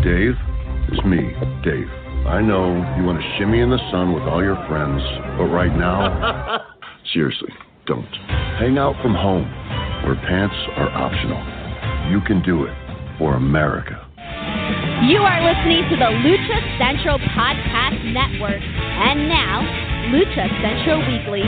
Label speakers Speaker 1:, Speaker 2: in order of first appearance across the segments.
Speaker 1: Dave, it's me, Dave. I know you want to shimmy in the sun with all your friends, but right now, seriously, don't. Hang out from home, where pants are optional. You can do it for America.
Speaker 2: You are listening to the Lucha Central Podcast Network. And now, Lucha Central Weekly.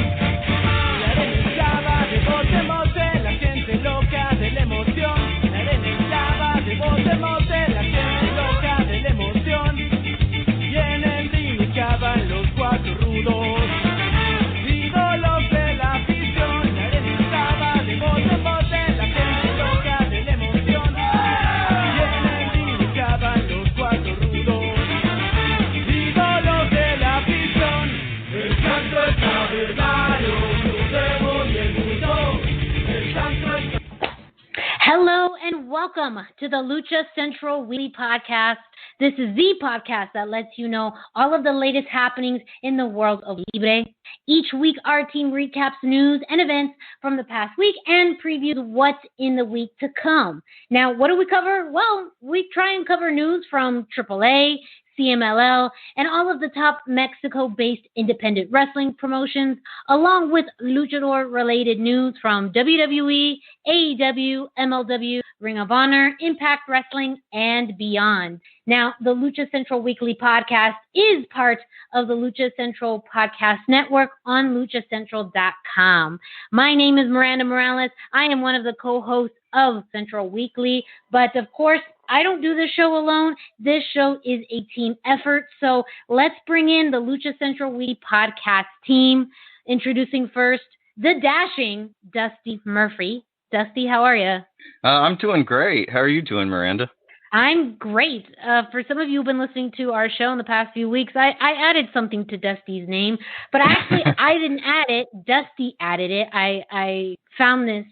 Speaker 2: Hello and welcome to the Lucha Central Weekly podcast. This is the podcast that lets you know all of the latest happenings in the world of libre. Each week, our team recaps news and events from the past week and previews what's in the week to come. Now, what do we cover? Well, we try and cover news from AAA, CMLL, and all of the top Mexico-based independent wrestling promotions, along with luchador-related news from WWE, AEW, MLW, Ring of Honor, Impact Wrestling, and beyond. Now, the Lucha Central Weekly podcast is part of the Lucha Central Podcast Network on luchacentral.com. My name is Miranda Morales. I am one of the co-hosts of Central Weekly, but of course, I don't do this show alone. This show is a team effort, so let's bring in the Lucha Central Weekly podcast team. Introducing first, the dashing Dusty Murphy. Dusty, how are you?
Speaker 3: I'm doing great. How are you doing, Miranda?
Speaker 2: I'm great. For some of you who've been listening to our show in the past few weeks, I added something to Dusty's name, but actually I didn't add it. Dusty added it. I found this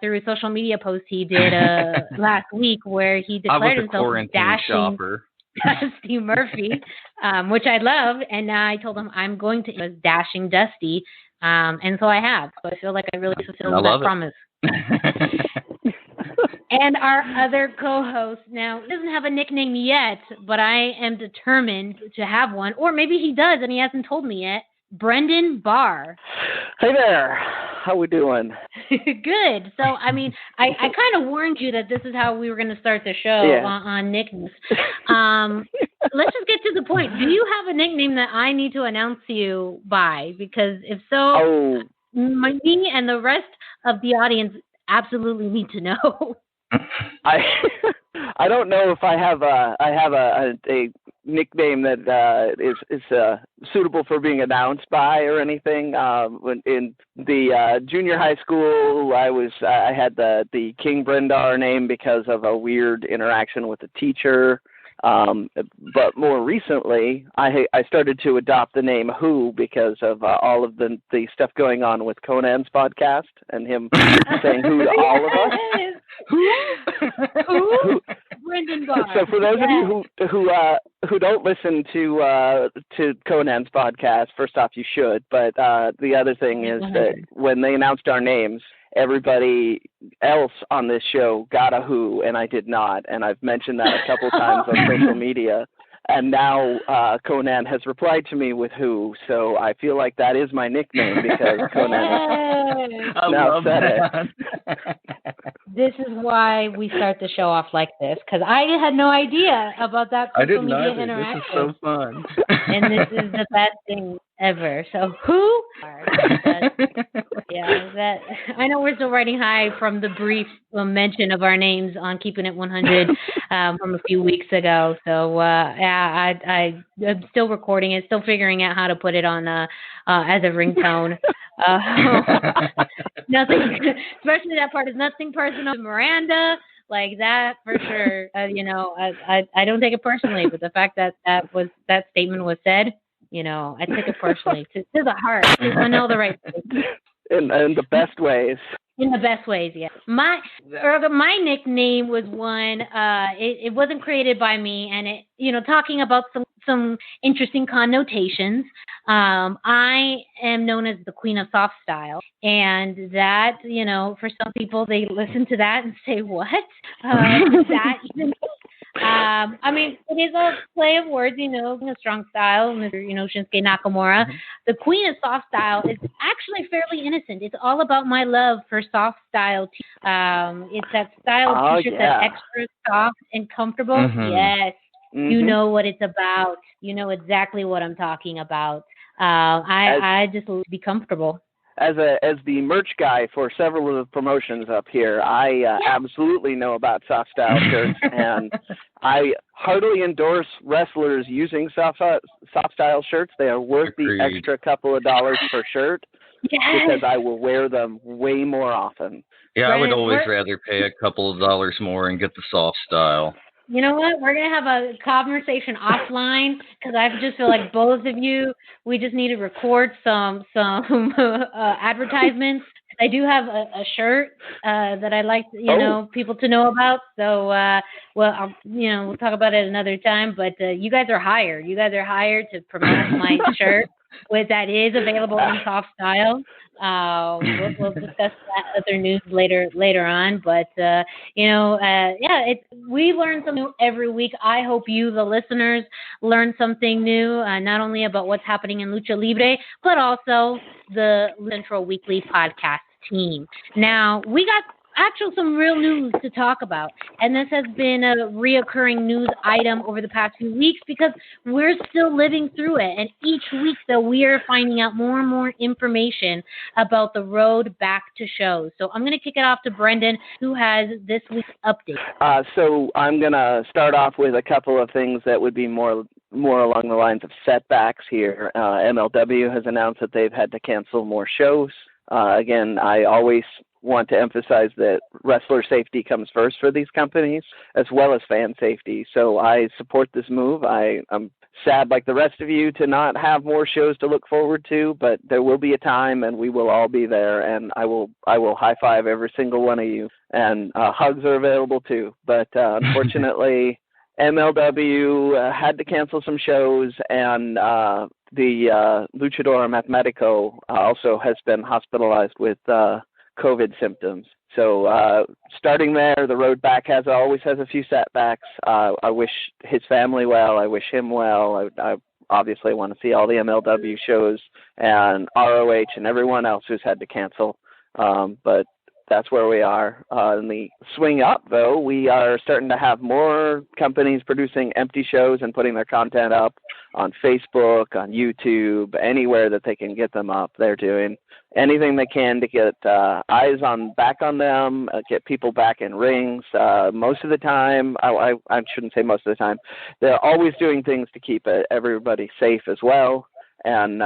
Speaker 2: through a social media post he did last week where he declared himself dashing shopper. Dusty Murphy, which I love, and now I told him I'm going to dashing Dusty, and so I have. So I feel like I really fulfilled that promise. And our other co-host, now, he doesn't have a nickname yet, but I am determined to have one. Or maybe he does, and he hasn't told me yet. Brendan Barr.
Speaker 4: Hey there. How we doing?
Speaker 2: Good. So, I mean, I kind of warned you that this is how we were going to start the show on nicknames. Let's just get to the point. Do you have a nickname that I need to announce to you by? Because if so, me and the rest of the audience absolutely need to know.
Speaker 4: I don't know if I have a nickname that is suitable for being announced by or anything. In the junior high school, I had the King Brendar name because of a weird interaction with a teacher. But more recently, I started to adopt the name Who because of all of the stuff going on with Conan's podcast and him saying who to all of us. Who?
Speaker 2: Brendan Barr.
Speaker 4: So for those of you who don't listen to Conan's podcast, first off, you should. But the other thing is that when they announced our names, everybody else on this show got a Who, and I did not. And I've mentioned that a couple times on social media. And now Conan has replied to me with Who, so I feel like that is my nickname because Conan now said it.
Speaker 2: This is why we start the show off like this, because I had no idea about that social media interaction.
Speaker 3: This is so fun.
Speaker 2: And this is the best thing ever. So Who? I know we're still riding high from the brief mention of our names on Keeping It 100 from a few weeks ago. So I'm still recording it, still figuring out how to put it on as a ringtone. Nothing, especially that part is nothing personal. Miranda, like that for sure. I don't take it personally, but the fact that that statement was said, I take it personally to the heart. I know the right thing.
Speaker 4: In the best ways.
Speaker 2: In the best ways, yeah. My nickname was one. It wasn't created by me, and it, talking about some interesting connotations. I am known as the Queen of Soft Style, and that, for some people they listen to that and say, "What?" That even I mean, it is a play of words, a strong style, Mr. Shinsuke Nakamura.
Speaker 3: Mm-hmm.
Speaker 2: The queen of soft style is actually fairly innocent. It's all about my love for soft style. It's that style t-shirt that's extra soft and comfortable.
Speaker 3: Mm-hmm.
Speaker 2: Yes, you
Speaker 4: Mhm.
Speaker 2: know what it's about. You know exactly what I'm talking about. I just like to be comfortable.
Speaker 4: As the merch guy for several of the promotions up here, I absolutely know about soft style shirts, and I heartily endorse wrestlers using soft style shirts. They are worth
Speaker 3: Agreed.
Speaker 4: the extra couple of dollars per shirt because I will wear them way more often.
Speaker 3: Yeah, I would
Speaker 2: Brandon,
Speaker 3: always rather pay a couple of dollars more and get the soft style.
Speaker 2: You know what? We're going to have a conversation offline because I just feel like both of you, we just need to record some advertisements. I do have a shirt that I'd like people to know about. So, we'll talk about it another time. But you guys are hired. You guys are hired to promote my shirt, that is available in soft style. We'll discuss that other news later on. But we learn something new every week. I hope you, the listeners, learn something new, not only about what's happening in Lucha Libre, but also the Central Weekly podcast team. Now, we got some real news to talk about, and this has been a reoccurring news item over the past few weeks because we're still living through it, and each week that we are finding out more and more information about the road back to shows. So I'm going to kick it off to Brendan, who has this week's update.
Speaker 4: So I'm going to start off with a couple of things that would be more along the lines of setbacks here. MLW has announced that they've had to cancel more shows. Again, I always want to emphasize that wrestler safety comes first for these companies, as well as fan safety. So I support this move. I'm sad, like the rest of you, to not have more shows to look forward to, but there will be a time, and we will all be there, and I will high five every single one of you, and hugs are available too. But unfortunately, MLW had to cancel some shows, and the luchador Matematico also has been hospitalized with COVID symptoms. So starting there, the road back always has a few setbacks. I wish his family well. I wish him well. I obviously want to see all the MLW shows and ROH and everyone else who's had to cancel. But that's where we are. In the swing up, though, we are starting to have more companies producing empty shows and putting their content up on Facebook, on YouTube, anywhere that they can get them up. They're doing anything they can to get eyes back on them, get people back in rings. Most of the time, I shouldn't say most of the time, they're always doing things to keep everybody safe as well. And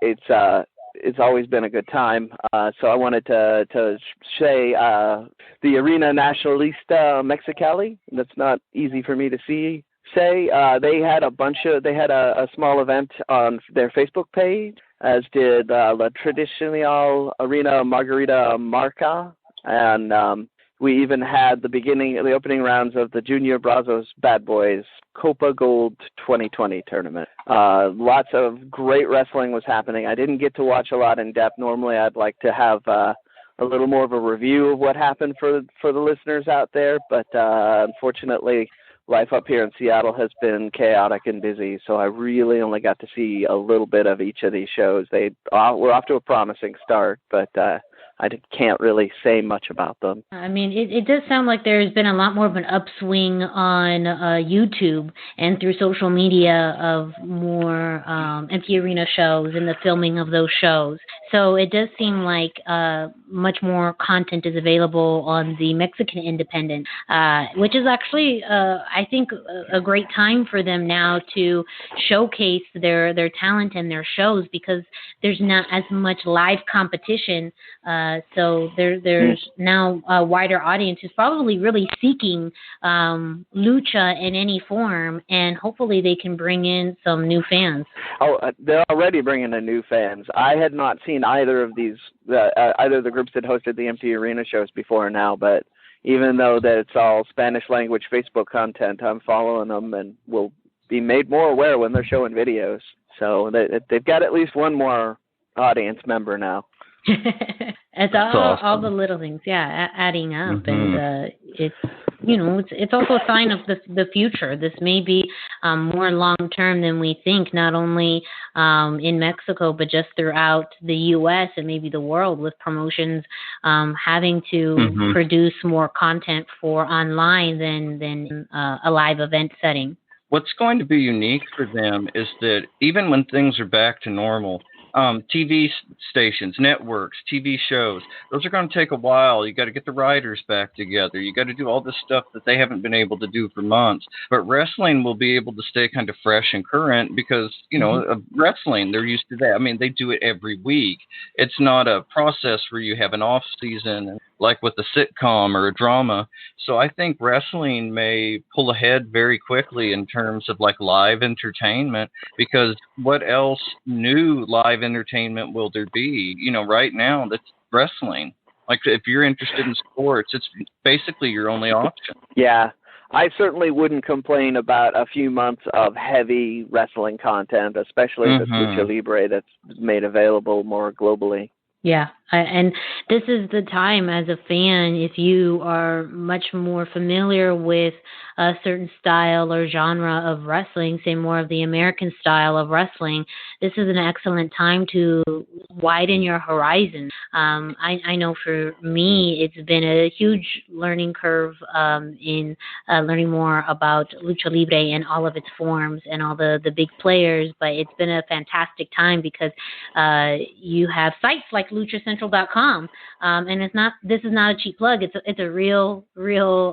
Speaker 4: it's always been a good time. So I wanted to say the Arena Nacionalista Mexicali. That's not easy for me to say. They had a small event on their Facebook page, as did La Tradicional Arena Margarita Marca, and we even had the opening rounds of the Junior Brazos Bad Boys Copa Gold 2020 tournament. Lots of great wrestling was happening. I didn't get to watch a lot in depth. Normally, I'd like to have a little more of a review of what happened for the listeners out there, but unfortunately, life up here in Seattle has been chaotic and busy, so I really only got to see a little bit of each of these shows. We're off to a promising start, but I can't really say much about them.
Speaker 2: I mean, it does sound like there's been a lot more of an upswing on YouTube and through social media of more empty arena shows and the filming of those shows. So it does seem like much more content is available on the Mexican independent, which is actually, I think, a great time for them now to showcase their talent and their shows because there's not as much live competition. So there's now a wider audience who's probably really seeking lucha in any form, and hopefully they can bring in some new fans.
Speaker 4: Oh, they're already bringing in new fans. I had not seen either of these, either of the groups that hosted the empty arena shows before now, but even though that it's all Spanish language Facebook content, I'm following them and will be made more aware when they're showing videos. So they've got at least one more audience member now.
Speaker 2: It's all the little things, adding up, and it's also a sign of the future. This may be more long term than we think, not only in Mexico, but just throughout the U.S. and maybe the world, with promotions having to produce more content for online than a live event setting.
Speaker 3: What's going to be unique for them is that even when things are back to normal, TV stations, networks, TV shows, those are going to take a while. You got to get the writers back together. You got to do all this stuff that they haven't been able to do for months. But wrestling will be able to stay kind of fresh and current because, of wrestling, they're used to that. I mean, they do it every week. It's not a process where you have an off season like with a sitcom or a drama. So I think wrestling may pull ahead very quickly in terms of like live entertainment, because what else new live entertainment will there be? Right now that's wrestling. Like if you're interested in sports, it's basically your only option.
Speaker 4: Yeah. I certainly wouldn't complain about a few months of heavy wrestling content, especially if it's Lucha Libre that's made available more globally.
Speaker 2: Yeah, and this is the time as a fan, if you are much more familiar with a certain style or genre of wrestling, say more of the American style of wrestling, this is an excellent time to widen your horizon. I know for me, it's been a huge learning curve in learning more about Lucha Libre and all of its forms and all the big players, but it's been a fantastic time because you have sites like luchacentral.com, and this is not a cheap plug. It's a real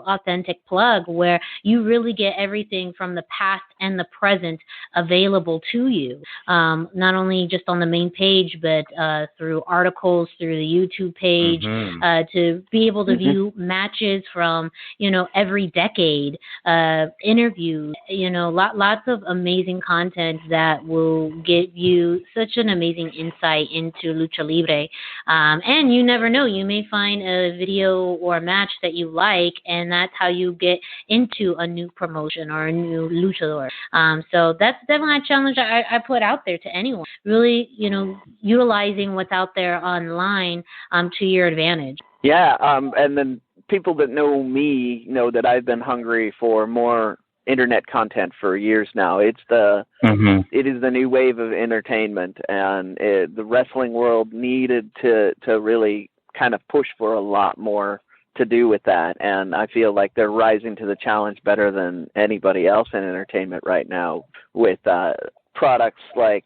Speaker 2: authentic plug where you really get everything from the past and the present available to you, not only just on the main page, but through articles, through the YouTube page, to be able to view matches from every decade, interviews, lots of amazing content that will give you such an amazing insight into Lucha Libre. And you never know, you may find a video or a match that you like, and that's how you get into a new promotion or a new luchador. So that's definitely a challenge I put out there to anyone. Really, utilizing what's out there online to your advantage.
Speaker 4: Yeah, and then people that know me know that I've been hungry for more internet content for years now. It is the new wave of entertainment, and the wrestling world needed to really kind of push for a lot more to do with that, and I feel like they're rising to the challenge better than anybody else in entertainment right now with products like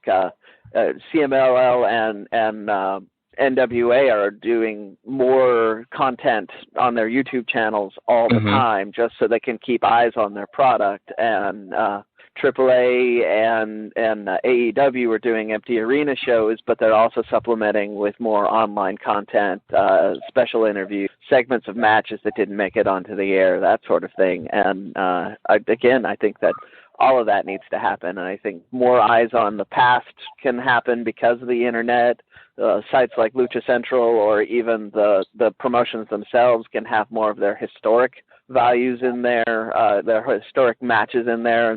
Speaker 4: CMLL and NWA are doing more content on their YouTube channels all the time just so they can keep eyes on their product, and AAA and AEW are doing empty arena shows, but they're also supplementing with more online content, special interviews, segments of matches that didn't make it onto the air, that sort of thing. And I think that all of that needs to happen, and I think more eyes on the past can happen because of the internet. Sites like Lucha Central or even the promotions themselves can have more of their historic values in there, their historic matches in there,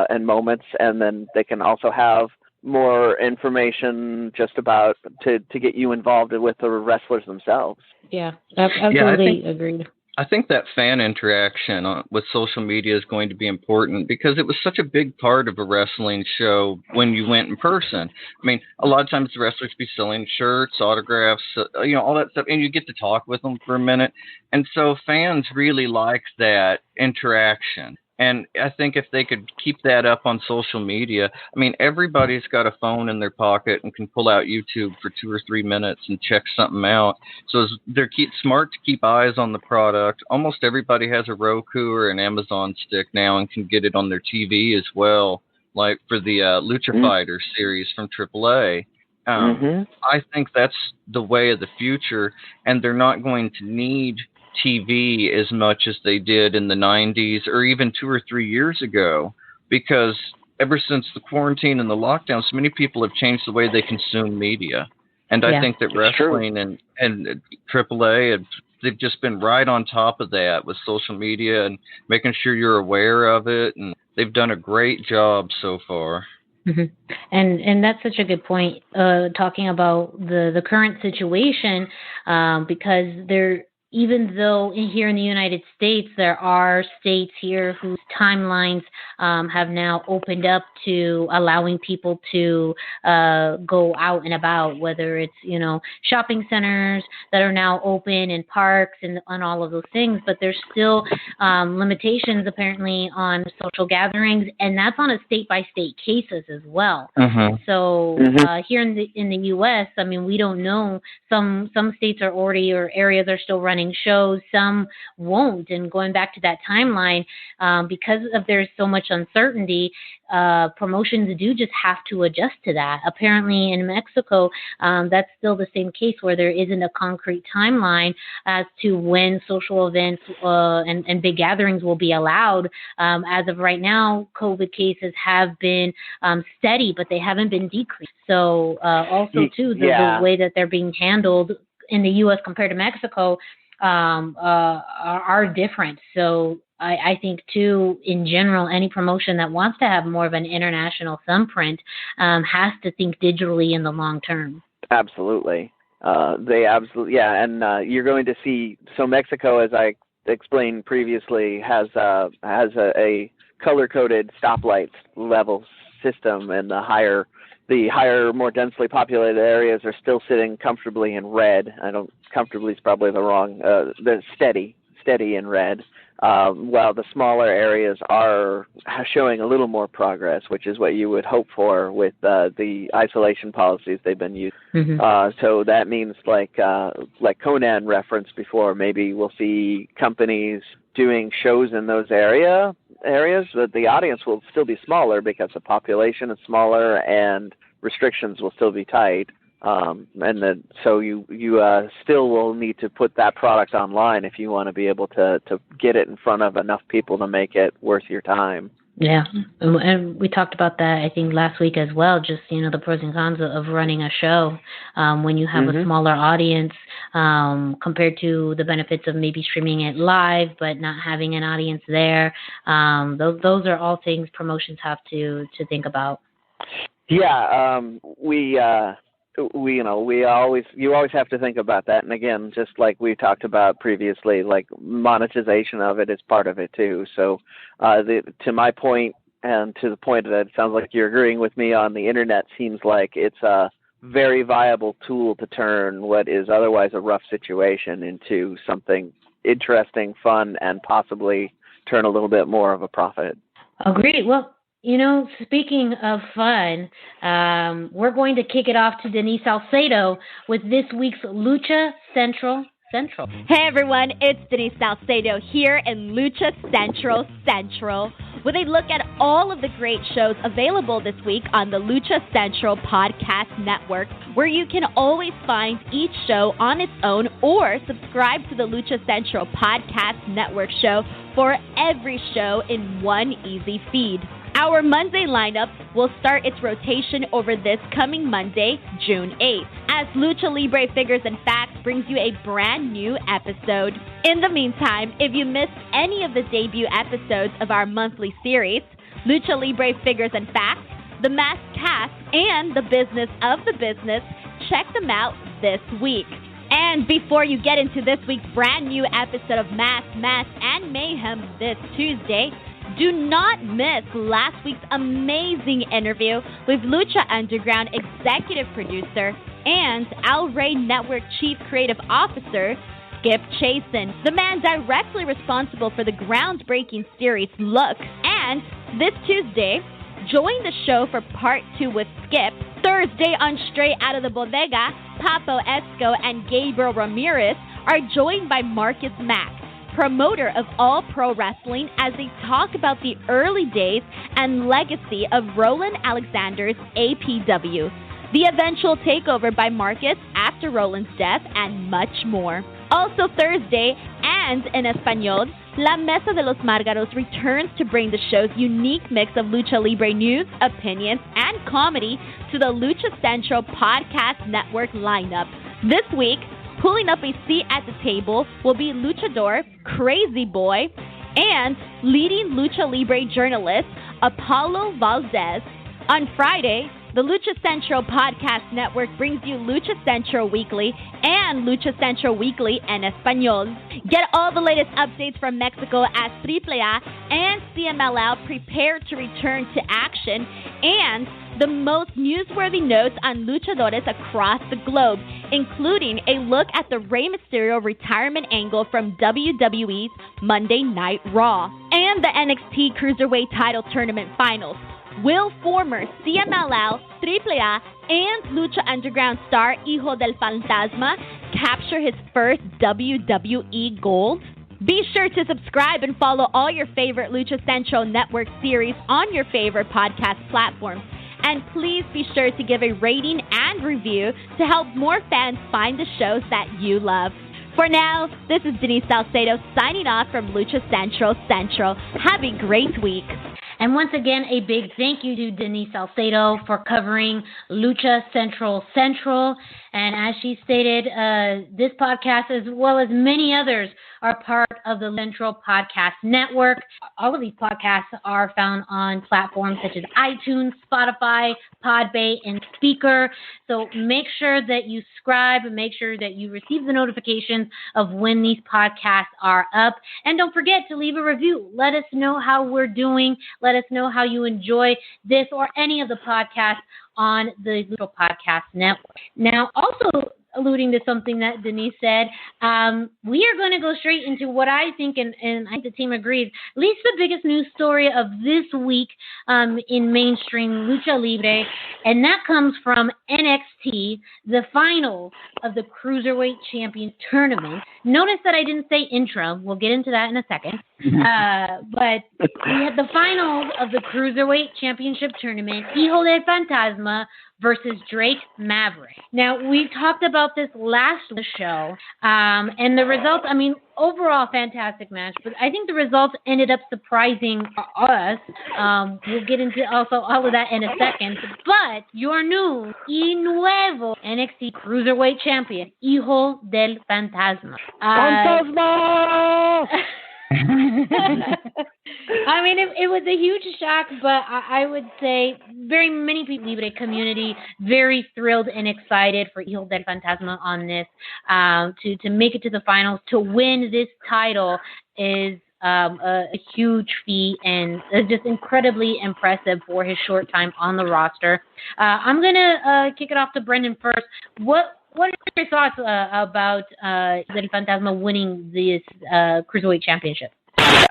Speaker 4: and moments, and then they can also have more information just about to get you involved with the wrestlers themselves.
Speaker 2: Yeah, absolutely agreed.
Speaker 3: I think that fan interaction with social media is going to be important because it was such a big part of a wrestling show when you went in person. I mean, a lot of times the wrestlers be selling shirts, autographs, all that stuff, and you get to talk with them for a minute. And so fans really like that interaction. And I think if they could keep that up on social media, I mean, everybody's got a phone in their pocket and can pull out YouTube for 2 or 3 minutes and check something out. So they're smart to keep eyes on the product. Almost everybody has a Roku or an Amazon stick now and can get it on their TV as well, like for the Lucha Fighter series from AAA. I think that's the way of the future, and they're not going to need TV as much as they did in the 90s or even 2 or 3 years ago, because ever since the quarantine and the lockdown, so many people have changed the way they consume media. And I think that wrestling and AAA, they've just been right on top of that with social media and making sure you're aware of it. And they've done a great job so far.
Speaker 2: And that's such a good point, talking about the current situation, because even though here in the United States, there are states here whose timelines have now opened up to allowing people to go out and about, whether it's, shopping centers that are now open and parks and all of those things. But there's still limitations apparently on social gatherings, and that's on a state-by-state cases as well. So here in the U.S., I mean, we don't know. Some states are already, or areas are still running shows, some won't. And going back to that timeline, because of there's so much uncertainty, promotions do just have to adjust to that. Apparently in Mexico, that's still the same case, where there isn't a concrete timeline as to when social events and big gatherings will be allowed. As of right now, COVID cases have been steady, but they haven't been decreased. So also too, the way that they're being handled in the U.S. compared to Mexico are different. So I think, too, in general, any promotion that wants to have more of an international thumbprint has to think digitally in the long term.
Speaker 4: Absolutely. They absolutely, and you're going to see, so Mexico, as I explained previously, has a color-coded stoplight level system, and the higher, more densely populated areas are still sitting comfortably in red. Comfortably is probably the wrong, they're steady in red, while the smaller areas are showing a little more progress, which is what you would hope for with the isolation policies they've been using. So that means, like Conan referenced before, maybe we'll see companies doing shows in those areas, but the audience will still be smaller because the population is smaller and restrictions will still be tight. So you still will need to put that product online if you want to be able to get it in front of enough people to make it worth your time.
Speaker 2: Yeah, and we talked about that, I think, last week as well, just, the pros and cons of running a show when you have a smaller audience compared to the benefits of maybe streaming it live but not having an audience there. Those are all things promotions have to think about.
Speaker 4: Yeah, you always have to think about that. And again, just like we talked about previously, like monetization of it is part of it too. So to my point, and to the point that it sounds like you're agreeing with me on, the internet seems like it's a very viable tool to turn what is otherwise a rough situation into something interesting, fun, and possibly turn a little bit more of a profit.
Speaker 2: Agreed. Well, speaking of fun, we're going to kick it off to Denise Salcedo with this week's Lucha Central.
Speaker 5: Hey everyone, it's Denise Salcedo here in Lucha Central with a look at all of the great shows available this week on the Lucha Central Podcast Network, where you can always find each show on its own or subscribe to the Lucha Central Podcast Network show for every show in one easy feed. Our Monday lineup will start its rotation over this coming Monday, June 8th, as Lucha Libre Figures and Facts brings you a brand new episode. In the meantime, if you missed any of the debut episodes of our monthly series, Lucha Libre Figures and Facts, The Masked Cast, and The Business of the Business, check them out this week. And before you get into this week's brand new episode of Mass, and Mayhem this Tuesday, do not miss last week's amazing interview with Lucha Underground executive producer and Al Rey Network Chief Creative Officer, Skip Chasen, the man directly responsible for the groundbreaking series Look. And this Tuesday, join the show for part 2 with Skip. Thursday on Straight Out of the Bodega, Papo Esco and Gabriel Ramirez are joined by Marcus Mack, promoter of All Pro Wrestling, as they talk about the early days and legacy of Roland Alexander's APW, the eventual takeover by Marcus after Roland's death, and much more. Also Thursday, and in Espanol, La Mesa de los Márgaros returns to bring the show's unique mix of Lucha Libre news, opinions, and comedy to the Lucha Central Podcast Network lineup. This week, pulling up a seat at the table will be luchador Crazy Boy and leading Lucha Libre journalist Apollo Valdez. On Friday, The Lucha Central Podcast Network brings you Lucha Central Weekly and Lucha Central Weekly en Español. Get all the latest updates from Mexico as AAA and CMLL prepare to return to action, and the most newsworthy notes on luchadores across the globe, including a look at the Rey Mysterio retirement angle from WWE's Monday Night Raw, and the NXT Cruiserweight title tournament finals. Will former CMLL, AAA, and Lucha Underground star Hijo Del Fantasma capture his first WWE gold? Be sure to subscribe and follow all your favorite Lucha Central Network series on your favorite podcast platforms. And please be sure to give a rating and review to help more fans find the shows that you love. For now, this is Denise Salcedo signing off from Lucha Central Central. Have a great week.
Speaker 2: And once again, a big thank you to Denise Salcedo for covering Lucha Central Central. And as she stated, this podcast, as well as many others, are part of the Central Podcast Network. All of these podcasts are found on platforms such as iTunes, Spotify, Podbay, and Speaker. So make sure that you subscribe and make sure that you receive the notifications of when these podcasts are up. And don't forget to leave a review. Let us know how we're doing. Let us know how you enjoy this or any of the podcasts on the Central Podcast Network. Now, also alluding to something that Denise said, we are going to go straight into what I think, and I think the team agrees, at least the biggest news story of this week in mainstream Lucha Libre, and that comes from NXT, the final of the Cruiserweight Champion Tournament. Notice that I didn't say intro. We'll get into that in a second. But we had the finals of the Cruiserweight Championship Tournament, Hijo Del Fantasma versus Drake Maverick. Now, we talked about this last show, and the results, I mean, overall fantastic match, but I think the results ended up surprising us. We'll get into also all of that in a second. But your new y nuevo NXT Cruiserweight Champion, Hijo del Fantasma.
Speaker 4: Fantasma!
Speaker 2: I mean, it was a huge shock, but I would say very many people in the Libre community very thrilled and excited for Hijo del Fantasma on this. To make it to the finals, to win this title is a huge feat and just incredibly impressive for his short time on the roster. I'm going to kick it off to Brendan first. What are your thoughts about Del Fantasma winning this Cruiserweight Championship?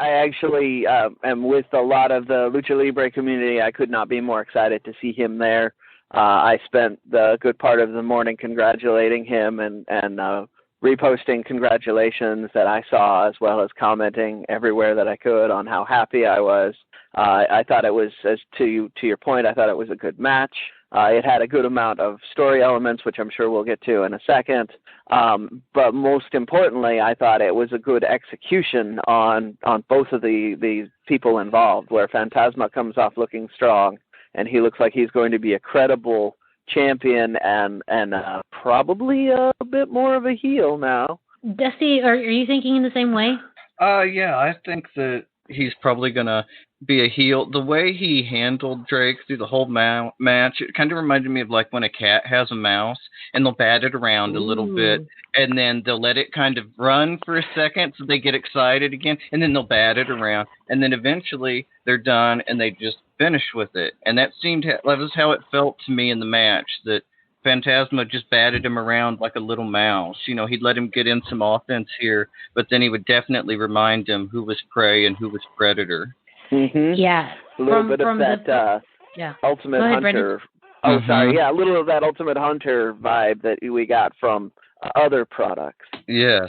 Speaker 4: I actually am with a lot of the Lucha Libre community. I could not be more excited to see him there. I spent the good part of the morning congratulating him and reposting congratulations that I saw, as well as commenting everywhere that I could on how happy I was. I thought it was, as to your point, I thought it was a good match. It had a good amount of story elements, which I'm sure we'll get to in a second. But most importantly, I thought it was a good execution on both of the people involved, where Fantasma comes off looking strong, and he looks like he's going to be a credible champion and probably a bit more of a heel now.
Speaker 2: Dusty, are you thinking in the same way?
Speaker 3: Yeah, I think that he's probably going to be a heel. The way he handled Drake through the whole match, it kind of reminded me of like when a cat has a mouse and they'll bat it around a little bit and then they'll let it kind of run for a second so they get excited again, and then they'll bat it around, and then eventually they're done and they just finish with it. And that was how it felt to me in the match, that Fantasma just batted him around like a little mouse. You know, he'd let him get in some offense here, but then he would definitely remind him who was prey and who was predator.
Speaker 4: Mm-hmm.
Speaker 2: Yeah.
Speaker 4: A little bit of that Ultimate Hunter. Oh, sorry. Yeah, a little of that Ultimate Hunter vibe that we got from other products.
Speaker 3: Yes.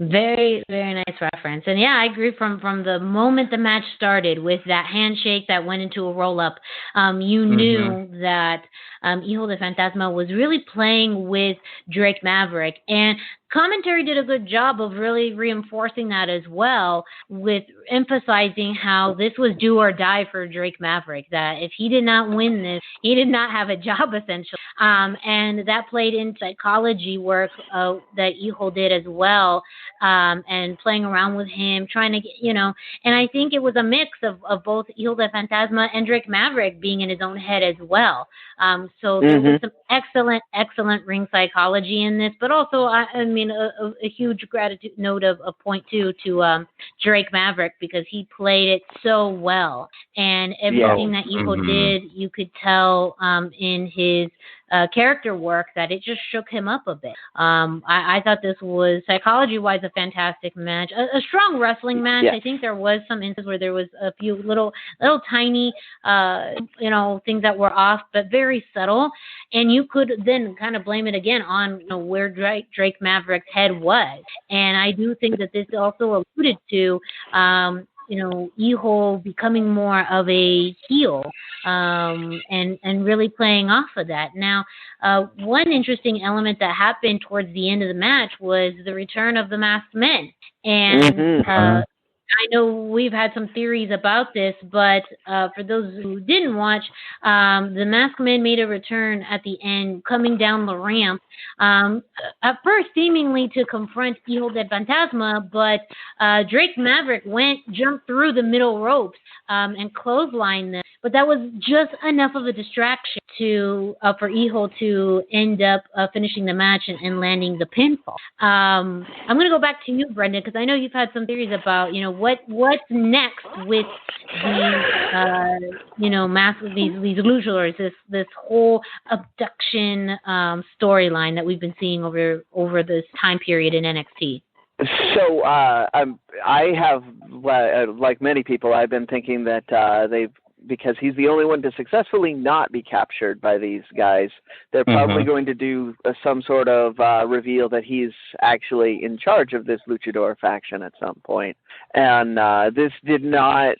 Speaker 2: Very, very nice reference. And yeah, I agree from the moment the match started with that handshake that went into a roll-up, you knew that Hijo del Fantasma was really playing with Drake Maverick. And commentary did a good job of really reinforcing that as well, with emphasizing how this was do or die for Drake Maverick, that if he did not win this, he did not have a job, essentially. And that played in psychology work that Hijo did as well, and playing around with him, trying to get, and I think it was a mix of both Hijo Del Fantasma and Drake Maverick being in his own head as well. So there was some excellent ring psychology in this, but also, I mean, a huge gratitude note of point to Drake Maverick, because he played it so well, and everything that Hijo did, you could tell in his character work that it just shook him up a bit. I thought this was, psychology-wise, a fantastic match, a strong wrestling match. I think there was some instances where there was a few little tiny, things that were off, but very subtle. And you could then kind of blame it again on where Drake Maverick's head was. And I do think that this also alluded to Hijo becoming more of a heel, and really playing off of that. Now, one interesting element that happened towards the end of the match was the return of the masked men. And I know we've had some theories about this, but for those who didn't watch, the masked men made a return at the end, coming down the ramp, at first seemingly to confront Hijo Del Fantasma, but Drake Maverick jumped through the middle ropes and clotheslined them. But that was just enough of a distraction for Hijo to end up finishing the match and landing the pinfall. I'm going to go back to you, Brendan, because I know you've had some theories about, what's next with these, these luchadors, this whole abduction storyline that we've been seeing over this time period in NXT.
Speaker 4: So I have, like many people, I've been thinking that because he's the only one to successfully not be captured by these guys, they're probably going to do some sort of reveal that he's actually in charge of this luchador faction at some point. And this did not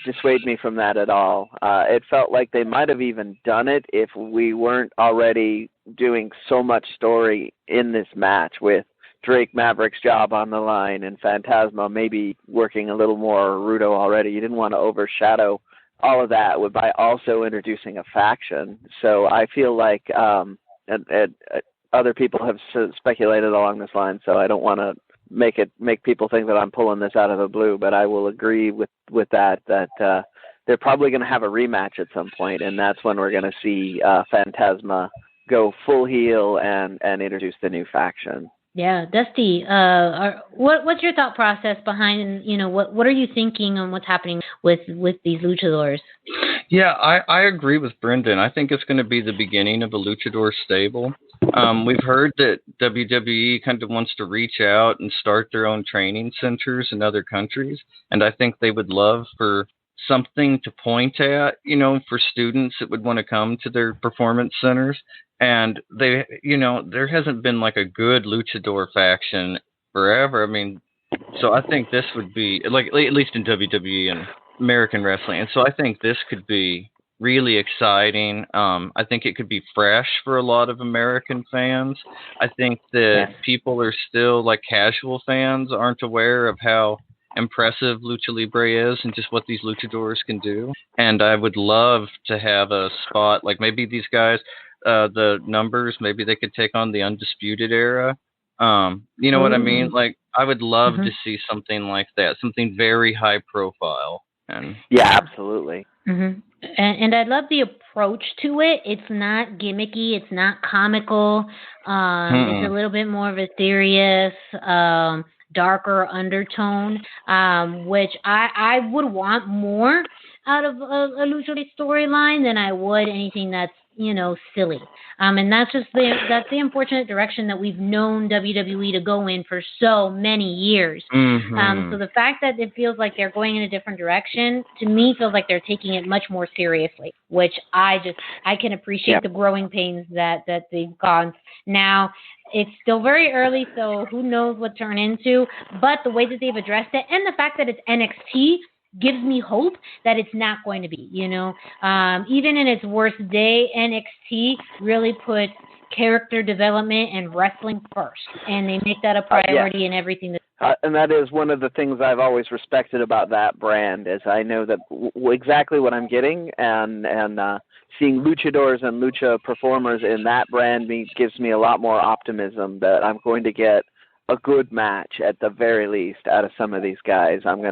Speaker 4: dissuade me from that at all. It felt like they might have even done it if we weren't already doing so much story in this match with Drake Maverick's job on the line and Fantasma maybe working a little more rudo already. You didn't want to overshadow all of that by also introducing a faction. So I feel like other people have speculated along this line, so I don't want to make people think that I'm pulling this out of the blue, but I will agree with that they're probably going to have a rematch at some point, and that's when we're going to see Fantasma go full heel and introduce the new faction.
Speaker 2: Yeah, Dusty, what's your thought process behind, what are you thinking on what's happening with these luchadors?
Speaker 3: Yeah, I agree with Brendan. I think it's going to be the beginning of a luchador stable. We've heard that WWE kind of wants to reach out and start their own training centers in other countries, and I think they would love for something to point at, for students that would want to come to their performance centers. And they, there hasn't been like a good luchador faction forever. I mean, so I think this would be like, at least in WWE and American wrestling. And so I think this could be really exciting. I think it could be fresh for a lot of American fans. I think that people are still, like, casual fans aren't aware of how impressive Lucha Libre is and just what these luchadors can do. And I would love to have a spot, like maybe these guys, the numbers, maybe they could take on the Undisputed Era. You know what I mean? Like, I would love to see something like that, something very high profile. And
Speaker 4: yeah, absolutely.
Speaker 2: And I love the approach to it. It's not gimmicky. It's not comical. It's a little bit more of a serious, darker undertone, which I would want more out of a Lucha Libre storyline than I would anything that's, silly. And that's just the unfortunate direction that we've known WWE to go in for so many years. So the fact that it feels like they're going in a different direction, to me, feels like they're taking it much more seriously, which I can appreciate the growing pains that they've gone. Now, it's still very early, so who knows what turn into, but the way that they've addressed it and the fact that it's NXT gives me hope that it's not going to be, even in its worst day, NXT really puts character development and wrestling first, and they make that a priority in everything that
Speaker 4: And that is one of the things I've always respected about that brand, is I know that exactly what I'm getting, and seeing luchadors and lucha performers in that brand gives me a lot more optimism that I'm going to get a good match at the very least out of some of these guys. We're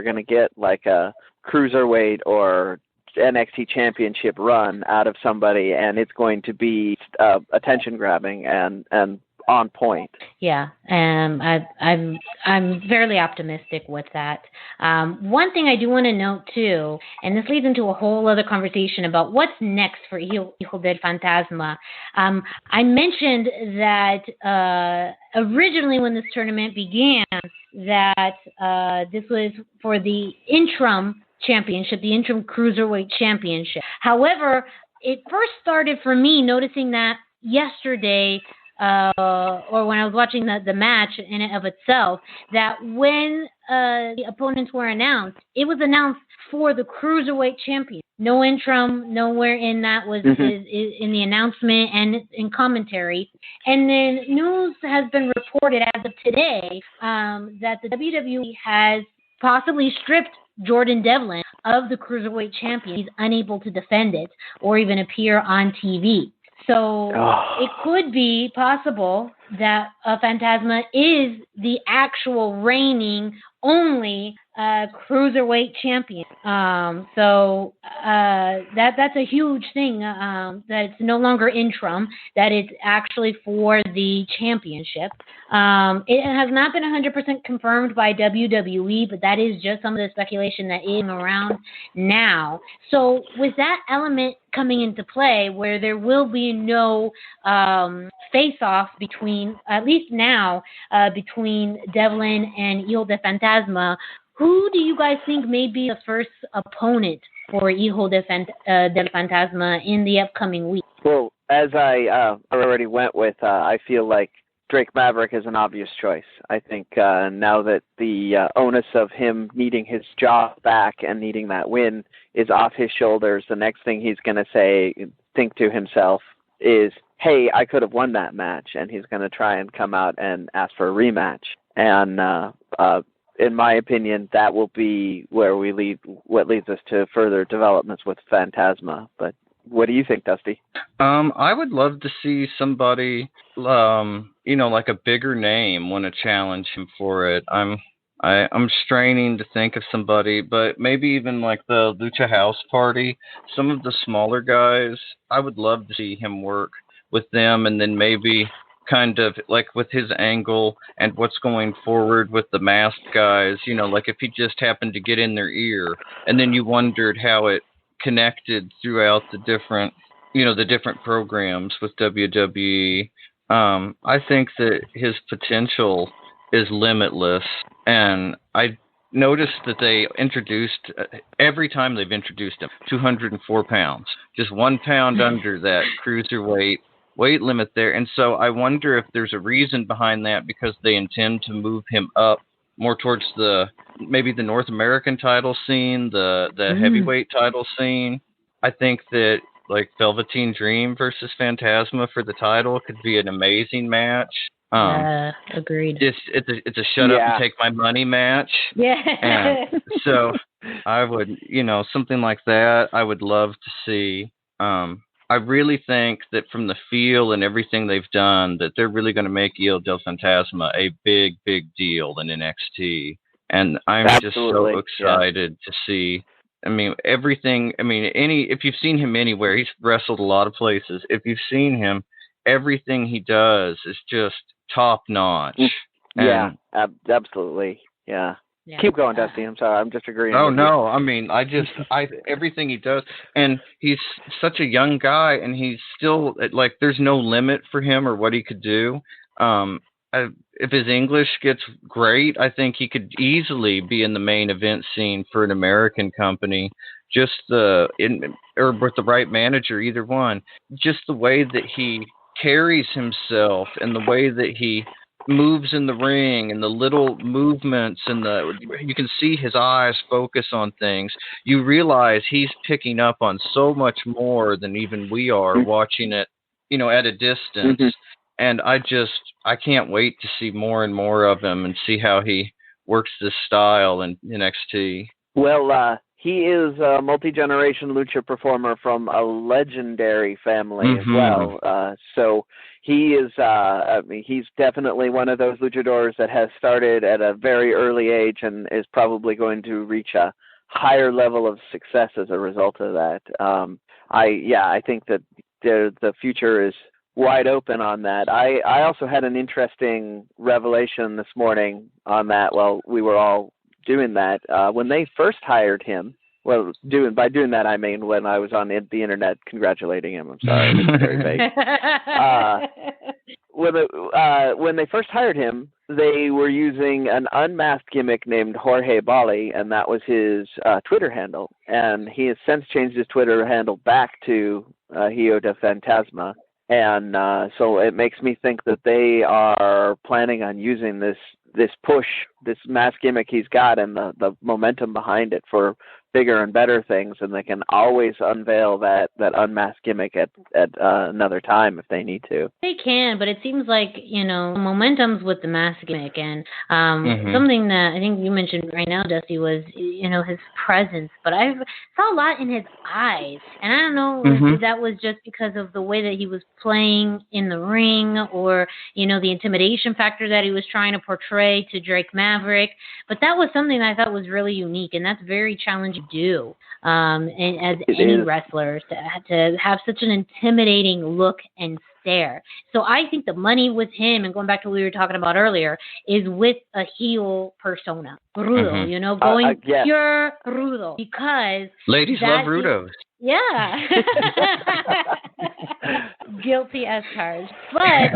Speaker 4: going to get like a Cruiserweight or NXT Championship run out of somebody, and it's going to be attention grabbing and on point.
Speaker 2: Yeah, I'm fairly optimistic with that. One thing I do want to note too, and this leads into a whole other conversation about what's next for Hijo Del Fantasma. I mentioned that originally when this tournament began, that this was for the interim championship, the interim Cruiserweight championship. However, it first started for me noticing that yesterday, or when I was watching the match in and of itself, that when the opponents were announced, it was announced for the Cruiserweight champion. No interim, nowhere in that was is in the announcement and in commentary. And then news has been reported as of today that the WWE has possibly stripped Jordan Devlin of the Cruiserweight champion. He's unable to defend it or even appear on TV. So it could be possible that Fantasma is the actual reigning only Cruiserweight champion. So that's a huge thing, that it's no longer interim, that it's actually for the championship. It has not been 100% confirmed by WWE, but that is just some of the speculation that is around now. So with that element coming into play, where there will be no face-off between, at least now, between Devlin and Hijo Del Fantasma, who do you guys think may be the first opponent for Hijo Del Fantasma in the upcoming week?
Speaker 4: Well, as I already went with, I feel like Drake Maverick is an obvious choice. I think now that the onus of him needing his job back and needing that win is off his shoulders, the next thing he's going to think to himself is, hey, I could have won that match, and he's going to try and come out and ask for a rematch. And in my opinion, that will be where what leads us to further developments with Fantasma. But what do you think, Dusty?
Speaker 3: I would love to see somebody, like a bigger name want to challenge him for it. I'm straining to think of somebody, but maybe even like the Lucha House Party, some of the smaller guys, I would love to see him work with them, and then maybe kind of like with his angle and what's going forward with the masked guys, like if he just happened to get in their ear, and then you wondered how it connected throughout the different programs with WWE. I think that his potential is limitless, and I noticed that they introduced, every time they've introduced him, 204 pounds, just 1 pound under that cruiserweight weight limit there. And so I wonder if there's a reason behind that, because they intend to move him up more towards maybe the North American title scene, the heavyweight title scene. I think that like Velveteen Dream versus Fantasma for the title could be an amazing match.
Speaker 2: Agreed.
Speaker 3: It's a shut up and take my money match.
Speaker 2: Yeah.
Speaker 3: And so I would, something like that I would love to see. I really think that from the feel and everything they've done, that they're really going to make Hijo Del Fantasma a big, big deal in NXT. And I'm just so excited to see. I mean, everything. I mean, if you've seen him anywhere, he's wrestled a lot of places. If you've seen him, everything he does is just top notch.
Speaker 4: Yeah, absolutely. Yeah. Yeah. Keep going, Dusty. I'm sorry. I'm just agreeing.
Speaker 3: Oh, no. I mean, everything he does. And he's such a young guy, and he's still, like, there's no limit for him or what he could do. If his English gets great, I think he could easily be in the main event scene for an American company. Or with the right manager, either one. Just the way that he carries himself and the way that he moves in the ring and the little movements and you can see his eyes focus on things. You realize he's picking up on so much more than even we are watching it, at a distance. And I can't wait to see more and more of him and see how he works this style in NXT.
Speaker 4: Well, he is a multi-generation lucha performer from a legendary family as well. So he is, he's definitely one of those luchadors that has started at a very early age and is probably going to reach a higher level of success as a result of that. I think that the future is wide open on that. I also had an interesting revelation this morning on that while we were all doing that. When they first hired him, by doing that I mean when I was on the internet congratulating him. I'm sorry, it's very vague. When they first hired him, they were using an unmasked gimmick named Jorge Bali, and that was his Twitter handle. And he has since changed his Twitter handle back to Hijo Del Fantasma. And so it makes me think that they are planning on using this push, this mask gimmick he's got, and the momentum behind it for bigger and better things, and they can always unveil that unmasked gimmick at another time if they need to.
Speaker 2: They can, but it seems like, momentum's with the mask gimmick, and something that I think you mentioned right now, Dusty, was, his presence, but I saw a lot in his eyes, and I don't know if that was just because of the way that he was playing in the ring, or, the intimidation factor that he was trying to portray to Drake Maverick, but that was something that I thought was really unique, and that's very challenging to do as any wrestler, to have such an intimidating look and stare. So I think the money with him, and going back to what we were talking about earlier, is with a heel persona, rudo, going pure rudo, because
Speaker 3: ladies love rudos.
Speaker 2: Yeah. Guilty as charged. But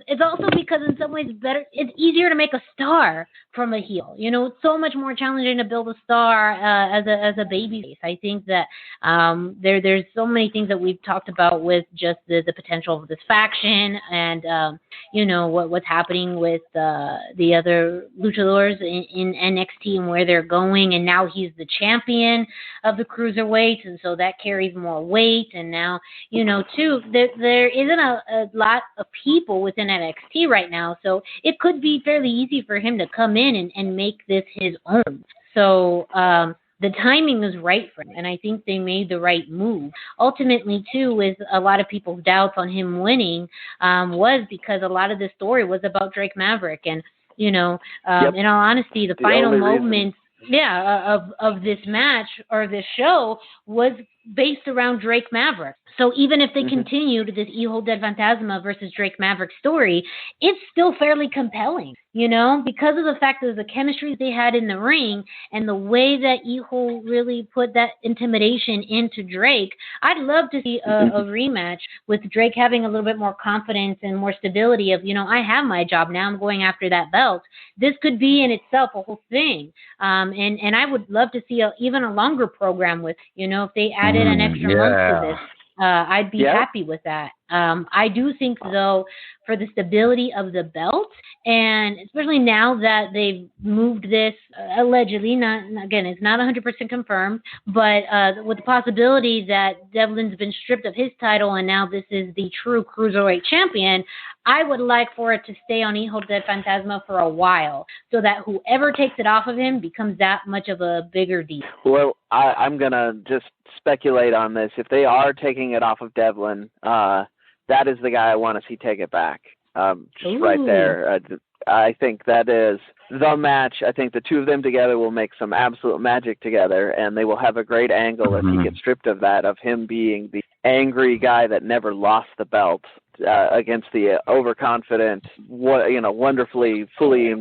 Speaker 2: it's also because in some ways it's easier to make a star from a heel. It's so much more challenging to build a star as a baby face. I think that there's so many things that we've talked about with just the potential of this faction, and what's happening with the other luchadors in NXT and where they're going, and now he's the champion of the Cruiserweight, and so that carries more weight. And now, too, there isn't a lot of people within NXT right now, so it could be fairly easy for him to come in and make this his own. So the timing is right for him, and I think they made the right move. Ultimately, too, with a lot of people's doubts on him winning, was because a lot of the story was about Drake Maverick, and in all honesty, the final moments of this match or this show was based around Drake Maverick. So even if they continued this Hijo Del Fantasma versus Drake Maverick story, it's still fairly compelling, because of the fact of the chemistry they had in the ring and the way that Hijo really put that intimidation into Drake. I'd love to see a rematch with Drake having a little bit more confidence and more stability of, I have my job now, I'm going after that belt. This could be in itself a whole thing. And I would love to see even a longer program with, if they added an extra month to this. I'd be happy with that. I do think, though, for the stability of the belt, and especially now that they've moved this, allegedly, it's not 100% confirmed, but with the possibility that Devlin's been stripped of his title and now this is the true Cruiserweight champion, I would like for it to stay on Hijo Del Fantasma for a while, so that whoever takes it off of him becomes that much of a bigger deal.
Speaker 4: Well, I'm going to just speculate on this. If they are taking it off of Devlin, that is the guy I want to see take it back. Just right there. I think that is the match. I think the two of them together will make some absolute magic together, and they will have a great angle if he gets stripped of that, of him being the angry guy that never lost the belt against the overconfident, wonderfully fully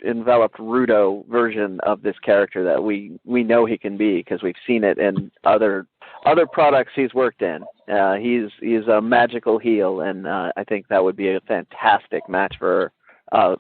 Speaker 4: enveloped Rudo version of this character that we know he can be, because we've seen it in other products he's worked in. He's a magical heel, and I think that would be a fantastic match for I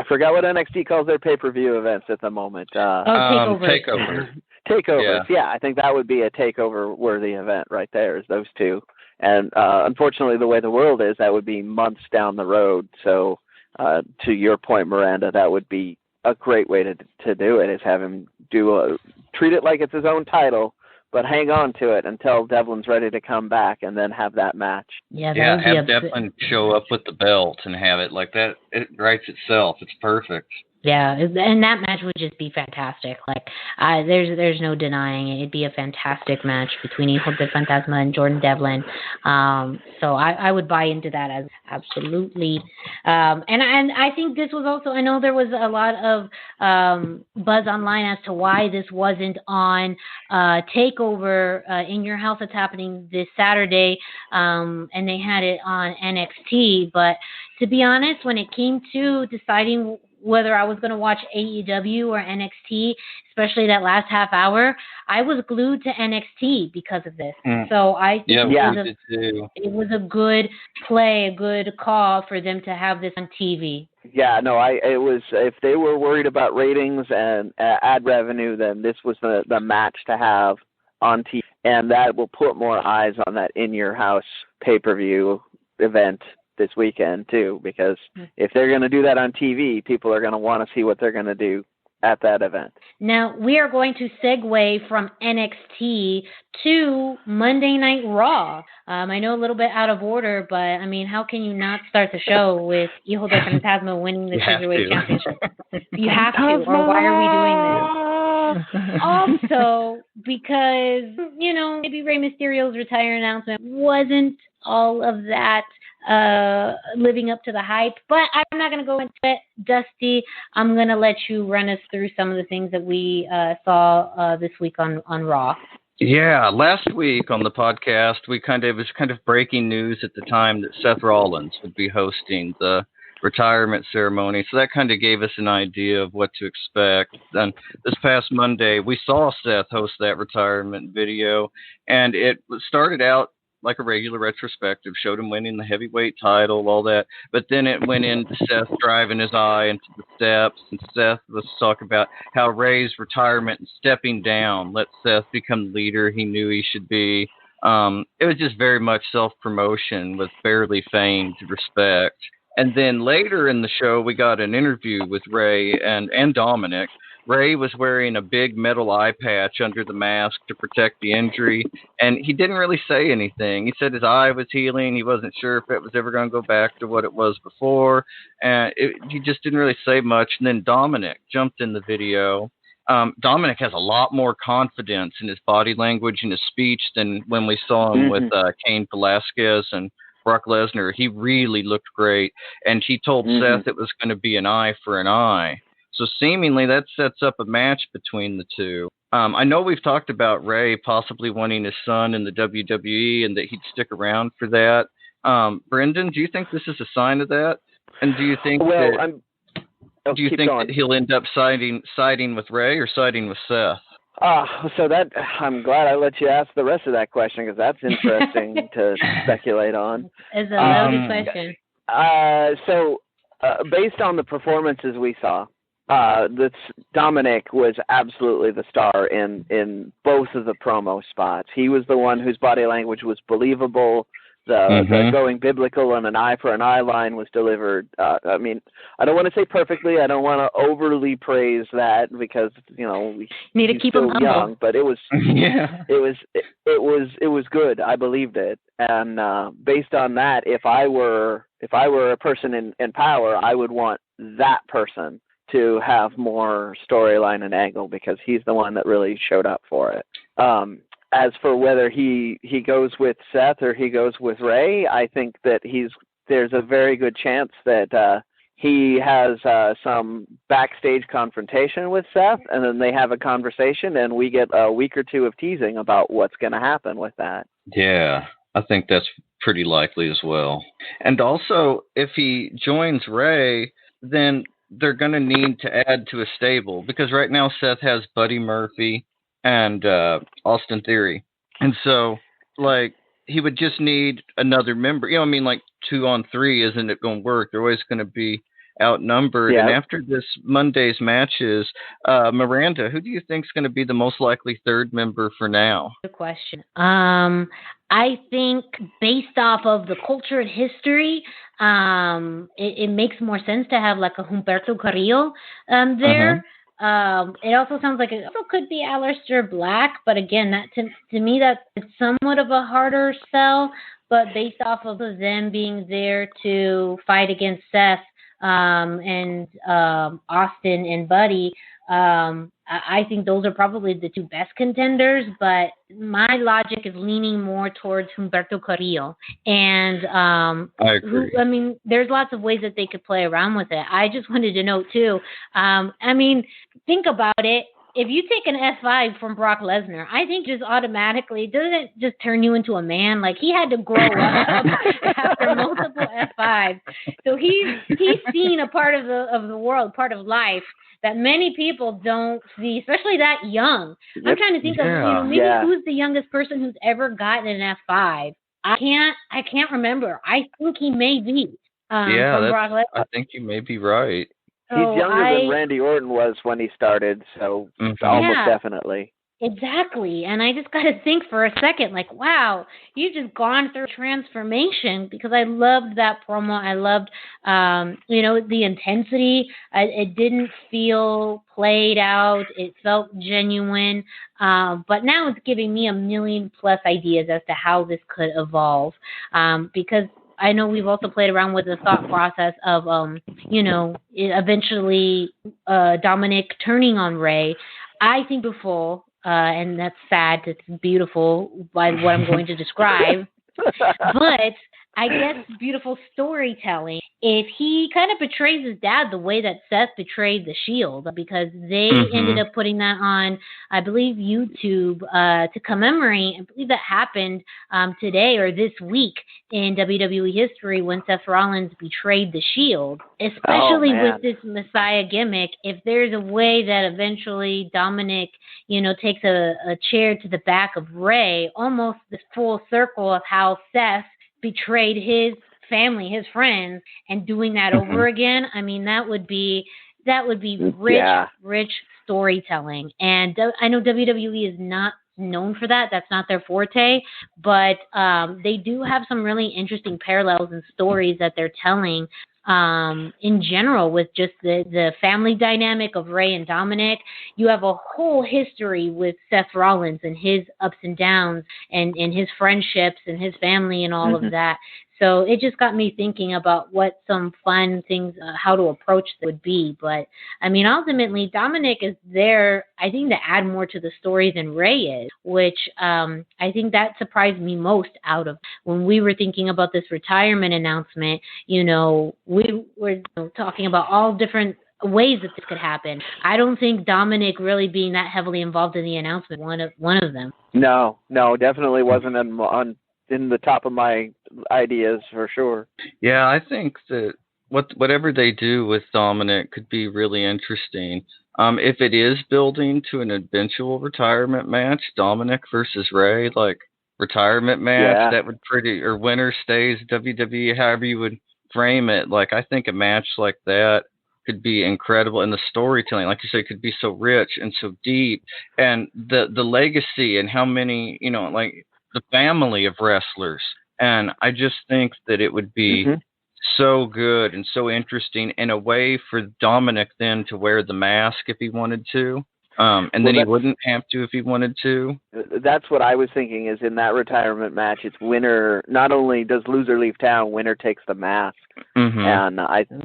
Speaker 4: forgot what NXT calls their pay-per-view events at the moment.
Speaker 2: Takeovers.
Speaker 4: Takeovers. Yeah, I think that would be a takeover-worthy event right there, is those two. And unfortunately, the way the world is, that would be months down the road. So to your point, Miranda, that would be a great way to do it, is have him treat it like it's his own title, but hang on to it until Devlin's ready to come back, and then have that match.
Speaker 2: Yeah, that would be
Speaker 3: have Devlin show up with the belt and have it like that. It writes itself. It's perfect.
Speaker 2: Yeah, and that match would just be fantastic. Like, there's no denying it. It'd be a fantastic match between Hijo Del Fantasma and Jordan Devlin. So I would buy into that as absolutely. And I think this was also, I know there was a lot of buzz online as to why this wasn't on TakeOver in Your House that's happening this Saturday, and they had it on NXT. But to be honest, when it came to deciding whether I was going to watch AEW or NXT, especially that last half hour, I was glued to NXT because of this. So I think it was a good play, a good call for them to have this on TV.
Speaker 4: Yeah, no, it was, if they were worried about ratings and ad revenue, then this was the match to have on TV, and that will put more eyes on that In Your House pay-per-view event this weekend too, because if they're going to do that on TV, people are going to want to see what they're going to do at that event.
Speaker 2: Now, we are going to segue from NXT to Monday Night Raw. I know a little bit out of order, but I mean, how can you not start the show with Hijo Del Fantasma winning the Cruiserweight Championship? You have to, or why are we doing this? Also, because, maybe Rey Mysterio's retire announcement wasn't all of that living up to the hype, but I'm not going to go into it. Dusty, I'm going to let you run us through some of the things that we saw this week on Raw.
Speaker 3: Yeah, last week on the podcast, it was kind of breaking news at the time that Seth Rollins would be hosting the retirement ceremony, so that kind of gave us an idea of what to expect. Then this past Monday, we saw Seth host that retirement video, and it started out like a regular retrospective, showed him winning the heavyweight title, all that. But then it went into Seth driving his eye into the steps, and Seth was talking about how Ray's retirement and stepping down let Seth become the leader he knew he should be. It was just very much self-promotion with barely feigned respect. And then later in the show, we got an interview with Ray and Dominic. Ray was wearing a big metal eye patch under the mask to protect the injury, and he didn't really say anything. He said his eye was healing. He wasn't sure if it was ever going to go back to what it was before, and he just didn't really say much. And then Dominic jumped in the video. Dominic has a lot more confidence in his body language and his speech than when we saw him with Cain Velasquez and Brock Lesnar. He really looked great, and he told Seth it was going to be an eye for an eye. So seemingly that sets up a match between the two. I know we've talked about Ray possibly wanting his son in the WWE and that he'd stick around for that. Brendan, do you think this is a sign of that? And do you think that he'll end up siding with Ray or siding with Seth?
Speaker 4: So that I'm glad I let you ask the rest of that question, because that's interesting to speculate on.
Speaker 2: It's a loaded question.
Speaker 4: So based on the performances we saw, this Dominic was absolutely the star in both of the promo spots. He was the one whose body language was believable. The going biblical and an eye for an eye line was delivered. I mean, I don't want to say perfectly. I don't want to overly praise that, because
Speaker 2: need to keep him humble.
Speaker 4: Young, but it was it was good. I believed it, and based on that, if I were a person in power, I would want that person to have more storyline and angle, because he's the one that really showed up for it. As for whether he goes with Seth or he goes with Ray, I think that there's a very good chance that he has some backstage confrontation with Seth, and then they have a conversation, and we get a week or two of teasing about what's going to happen with that.
Speaker 3: Yeah, I think that's pretty likely as well. And also, if he joins Ray, then they're going to need to add to a stable, because right now Seth has Buddy Murphy and Austin Theory. And so, he would just need another member. 2-on-3 isn't it going to work? They're always going to be outnumbered. Yeah. And after this Monday's matches, Miranda, who do you think is going to be the most likely third member for now?
Speaker 2: Good question. I think based off of the culture and history, it makes more sense to have like a Humberto Carrillo there. It also sounds like it also could be Aleister Black, but again, that to me that's somewhat of a harder sell. But based off of them being there to fight against Seth and Austin and Buddy, I think those are probably the two best contenders. But my logic is leaning more towards Humberto Carrillo. And
Speaker 3: I agree.
Speaker 2: There's lots of ways that they could play around with it. I just wanted to note too. Think about it. If you take an F5 from Brock Lesnar, I think just automatically doesn't just turn you into a man. Like, he had to grow up after multiple F5s. So he's seen a part of the world, part of life that many people don't see, especially that young. I'm trying to think of who's the youngest person who's ever gotten an F5. I can't remember. I think he may be. From Brock Lesnar.
Speaker 3: I think you may be right.
Speaker 4: He's younger than Randy Orton was when he started, so almost definitely.
Speaker 2: Exactly. And I just got to think for a second, like, wow, you've just gone through transformation, because I loved that promo. I loved, the intensity. It didn't feel played out. It felt genuine. But now it's giving me a million plus ideas as to how this could evolve, because I know we've also played around with the thought process of, eventually Dominic turning on Ray. I think beautiful, and that's sad. It's beautiful by what I'm going to describe. But I guess beautiful storytelling if he kind of betrays his dad the way that Seth betrayed the Shield, because they ended up putting that on, I believe, YouTube to commemorate. I believe that happened today or this week in WWE history when Seth Rollins betrayed the Shield, especially with this Messiah gimmick. If there's a way that eventually Dominic, takes a chair to the back of Ray, almost the full circle of how Seth betrayed his family, his friends, and doing that over again. I mean, that would be rich storytelling. And I know WWE is not known for that. That's not their forte, but they do have some really interesting parallels and stories that they're telling in general with just the family dynamic of Ray and Dominic. You have a whole history with Seth Rollins and his ups and downs and his friendships and his family and all of that. So it just got me thinking about what some fun things, how to approach that would be. But, I mean, ultimately, Dominic is there, I think, to add more to the story than Ray is, which I think that surprised me most out of when we were thinking about this retirement announcement. We were talking about all different ways that this could happen. I don't think Dominic really being that heavily involved in the announcement, one of them.
Speaker 4: No, definitely wasn't in the top of my ideas for sure.
Speaker 3: Yeah, I think that whatever they do with Dominic could be really interesting. If it is building to an eventual retirement match, Dominic versus Ray, like retirement match, that would or winner stays WWE, however you would frame it. Like, I think a match like that could be incredible, and the storytelling, like you say, could be so rich and so deep, and the legacy and how many, the family of wrestlers. And I just think that it would be so good and so interesting, in a way for Dominic then to wear the mask if he wanted to. And then he wouldn't have to if he wanted to.
Speaker 4: That's what I was thinking, is in that retirement match, it's winner, not only does loser leave town, winner takes the mask. And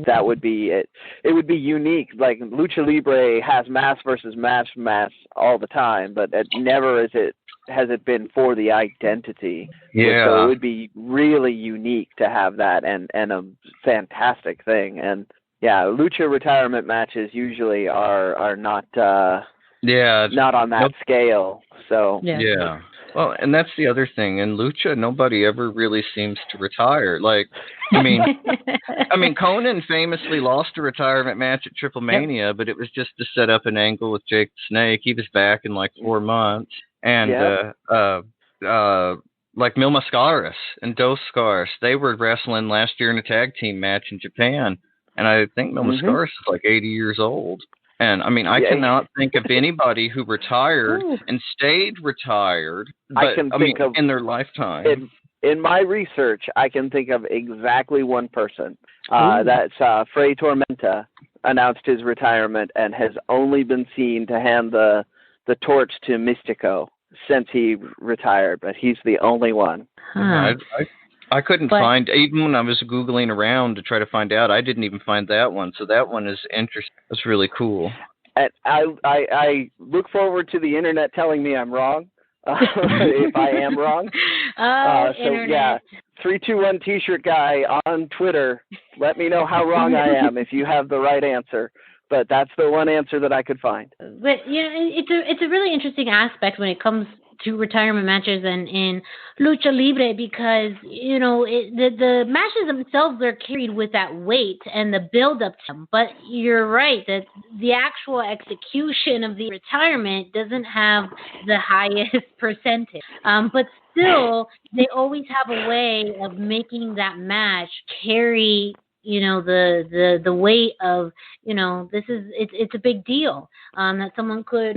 Speaker 4: that would be it. It would be unique. Like, Lucha Libre has mask versus mask all the time, but it never has it been for the identity.
Speaker 3: Yeah.
Speaker 4: So it would be really unique to have that, and a fantastic thing. And yeah, Lucha retirement matches usually are not not on that scale. So
Speaker 3: yeah. Well, and that's the other thing. In Lucha, nobody ever really seems to retire. Like, I mean, Conan famously lost a retirement match at Triple Mania, but it was just to set up an angle with Jake the Snake. He was back in like 4 months. And like Mil Mascaras and Dos Scars, they were wrestling last year in a tag team match in Japan. And I think Mil Mascaras is like 80 years old. And I mean, I cannot think of anybody who retired and stayed retired, but in their lifetime.
Speaker 4: In my research, I can think of exactly one person. That's Frey Tormenta. announced his retirement and has only been seen to hand the torch to Mystico since he retired, but he's the only one.
Speaker 3: I couldn't find, even when I was Googling around to try to find out, I didn't even find that one. So that one is interesting. That's really cool.
Speaker 4: And I look forward to the internet telling me I'm wrong, if I am wrong.
Speaker 2: Internet.
Speaker 4: Yeah, 321 T-shirt guy on Twitter, let me know how wrong I am if you have the right answer. But that's the one answer that I could find.
Speaker 2: But it's a really interesting aspect when it comes to retirement matches and in lucha libre, because the matches themselves are carried with that weight and the build up to them. But you're right that the actual execution of the retirement doesn't have the highest percentage. But still, they always have a way of making that match carry the weight of it's a big deal that someone could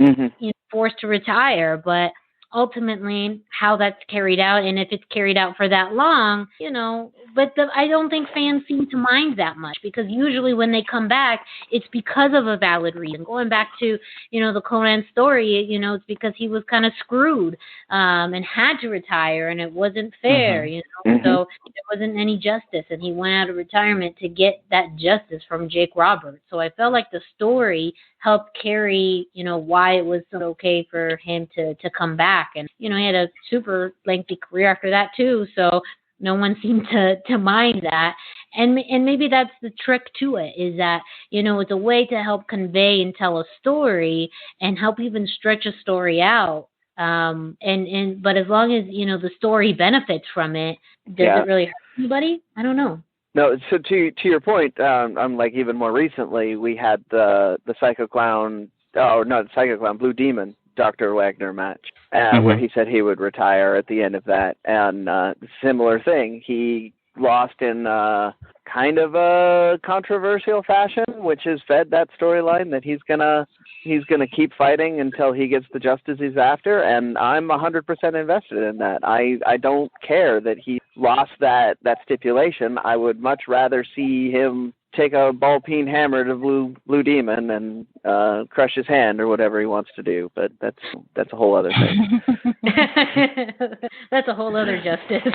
Speaker 2: force to retire, but ultimately how that's carried out, and if it's carried out for that long, I don't think fans seem to mind that much, because usually when they come back, it's because of a valid reason. Going back to, the Conan story, it's because he was kind of screwed and had to retire, and it wasn't fair, so there wasn't any justice, and he went out of retirement to get that justice from Jake Roberts. So I felt like the story helped carry, why it was so okay for him to come back. And, he had a super lengthy career after that too. So no one seemed to mind that. And maybe that's the trick to it, is that, it's a way to help convey and tell a story and help even stretch a story out. But as long as, the story benefits from it, does it really hurt anybody? I don't know.
Speaker 4: No, so to your point, like even more recently, we had the Psycho Clown, Blue Demon, Dr. Wagner match, where he said he would retire at the end of that. And similar thing, he lost in kind of a controversial fashion, which has fed that storyline that he's gonna keep fighting until he gets the justice he's after. And I'm 100% invested in that. I don't care that he lost that stipulation. I would much rather see him take a ball-peen hammer to Blue Demon and crush his hand or whatever he wants to do. But that's a whole other thing.
Speaker 2: That's a whole other justice.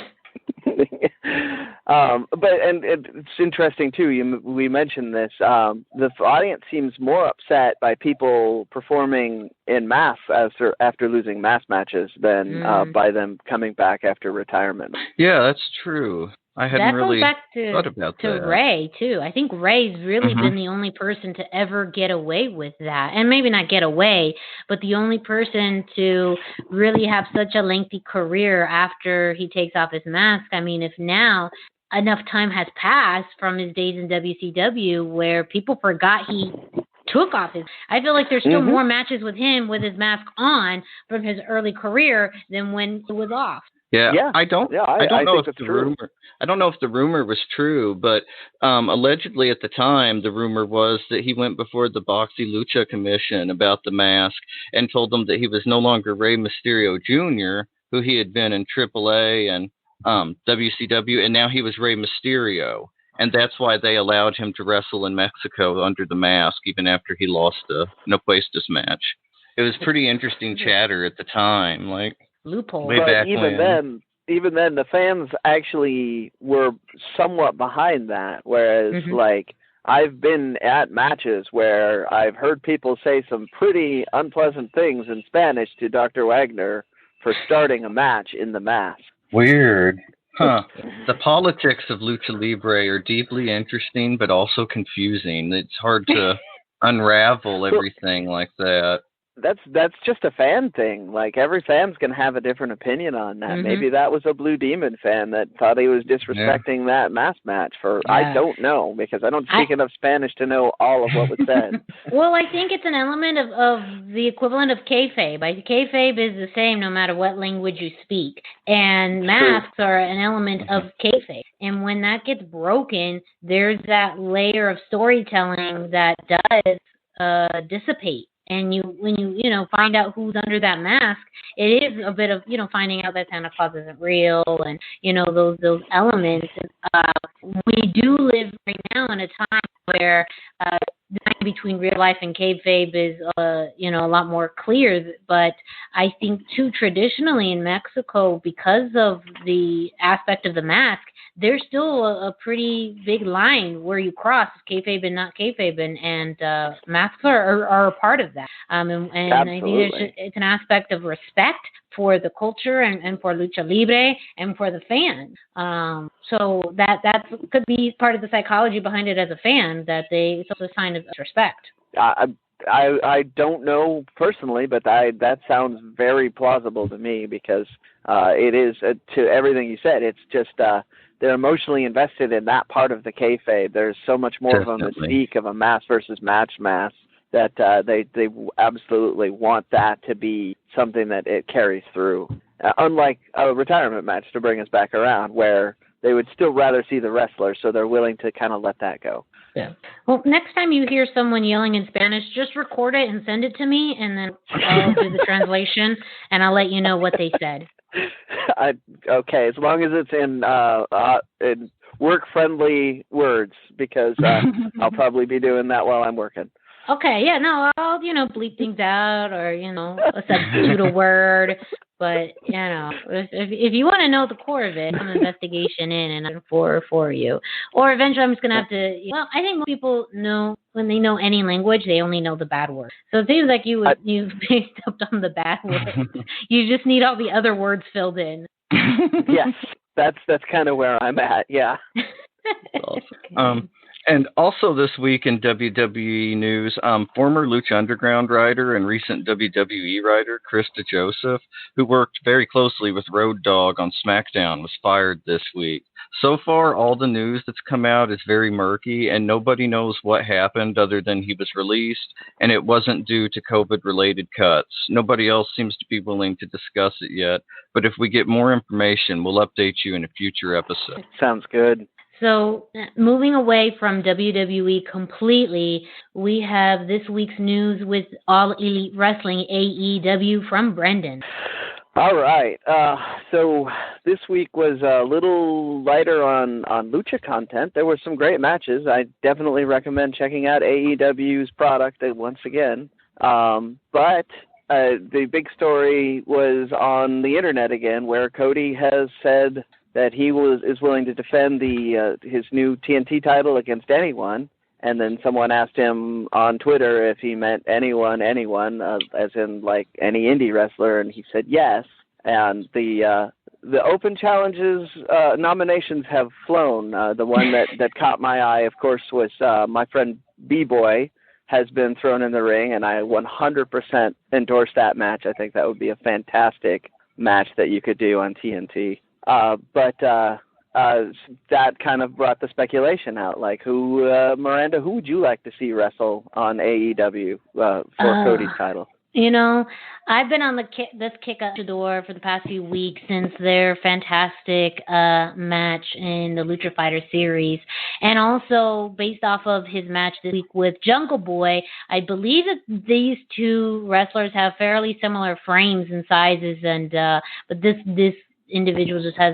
Speaker 4: But it's interesting too. We mentioned this. The audience seems more upset by people performing in masks after losing mask matches than by them coming back after retirement.
Speaker 3: Yeah, that's true. I hadn't really thought about that.
Speaker 2: To Ray, too. I think Ray's really been the only person to ever get away with that. And maybe not get away, but the only person to really have such a lengthy career after he takes off his mask. I mean, if now enough time has passed from his days in WCW where people forgot he took off his... I feel like there's still more matches with him with his mask on from his early career than when it was off.
Speaker 3: Yeah. I don't know if the rumor. I don't know if the rumor was true, but allegedly at the time, the rumor was that he went before the Boxy Lucha Commission about the mask and told them that he was no longer Rey Mysterio Jr., who he had been in AAA and WCW, and now he was Rey Mysterio, and that's why they allowed him to wrestle in Mexico under the mask, even after he lost the No Puestas match. It was pretty interesting chatter at the time, like.
Speaker 2: Loophole.
Speaker 4: But even then, the fans actually were somewhat behind that. Whereas, like, I've been at matches where I've heard people say some pretty unpleasant things in Spanish to Dr. Wagner for starting a match in the mask.
Speaker 3: Weird. Huh. The politics of Lucha Libre are deeply interesting, but also confusing. It's hard to unravel everything like that.
Speaker 4: That's just a fan thing. Like, every fan's gonna have a different opinion on that. Maybe that was a Blue Demon fan that thought he was disrespecting that mask match. I don't know, because I don't speak enough Spanish to know all of what was said.
Speaker 2: Well, I think it's an element of the equivalent of kayfabe. Kayfabe is the same no matter what language you speak, and masks are an element of kayfabe. And when that gets broken, there's that layer of storytelling that does dissipate. And when you find out who's under that mask, it is a bit of, finding out that Santa Claus isn't real and, those elements. We do live right now in a time where line between real life and kayfabe is, a lot more clear. But I think, too, traditionally in Mexico, because of the aspect of the mask, there's still a pretty big line where you cross kayfabe and not kayfabe, and masks are a part of that. And I think it's an aspect of respect for the culture and for lucha libre and for the fan. So that could be part of the psychology behind it as a fan, that it's also a sign of respect.
Speaker 4: I don't know personally, but that sounds very plausible to me, because it is, to everything you said, it's just they're emotionally invested in that part of the kayfabe. There's so much more of a mystique of a mask versus match that they absolutely want that to be something that it carries through. Unlike a retirement match, to bring us back around, where they would still rather see the wrestler, so they're willing to kind of let that go.
Speaker 2: Yeah. Well, next time you hear someone yelling in Spanish, just record it and send it to me, and then I'll do the translation, and I'll let you know what they said.
Speaker 4: Okay, as long as it's in work-friendly words, because I'll probably be doing that while I'm working.
Speaker 2: Okay, yeah, no, I'll, bleep things out, or, substitute a word. But, if you want to know the core of it, I'm an investigation in and I'm for you. Or eventually I'm just going to have to, I think most people know, when they know any language, they only know the bad words. So it seems like you've based up on the bad words. You just need all the other words filled in.
Speaker 4: Yes, that's kind of where I'm at, yeah.
Speaker 3: Awesome. And also this week in WWE news, former Lucha Underground writer and recent WWE writer Chris DeJoseph, who worked very closely with Road Dogg on SmackDown, was fired this week. So far, all the news that's come out is very murky, and nobody knows what happened other than he was released, and it wasn't due to COVID-related cuts. Nobody else seems to be willing to discuss it yet, but if we get more information, we'll update you in a future episode.
Speaker 4: Sounds good.
Speaker 2: So, moving away from WWE completely, we have this week's news with All Elite Wrestling, AEW, from Brendan.
Speaker 4: All right. So this week was a little lighter on Lucha content. There were some great matches. I definitely recommend checking out AEW's product once again. But the big story was on the internet again, where Cody has said that he is willing to defend his new TNT title against anyone, and then someone asked him on Twitter if he meant anyone, as in like any indie wrestler, and he said yes. And the Open Challenges nominations have flown. The one that caught my eye, of course, was my friend B-Boy has been thrown in the ring, and I 100% endorse that match. I think that would be a fantastic match that you could do on TNT. But that kind of brought the speculation out. Like, Miranda, who would you like to see wrestle on AEW for Cody's title?
Speaker 2: I've been on this kick out the door for the past few weeks since their fantastic match in the Lucha Fighter series. And also, based off of his match this week with Jungle Boy, I believe that these two wrestlers have fairly similar frames and sizes. And but this individual just has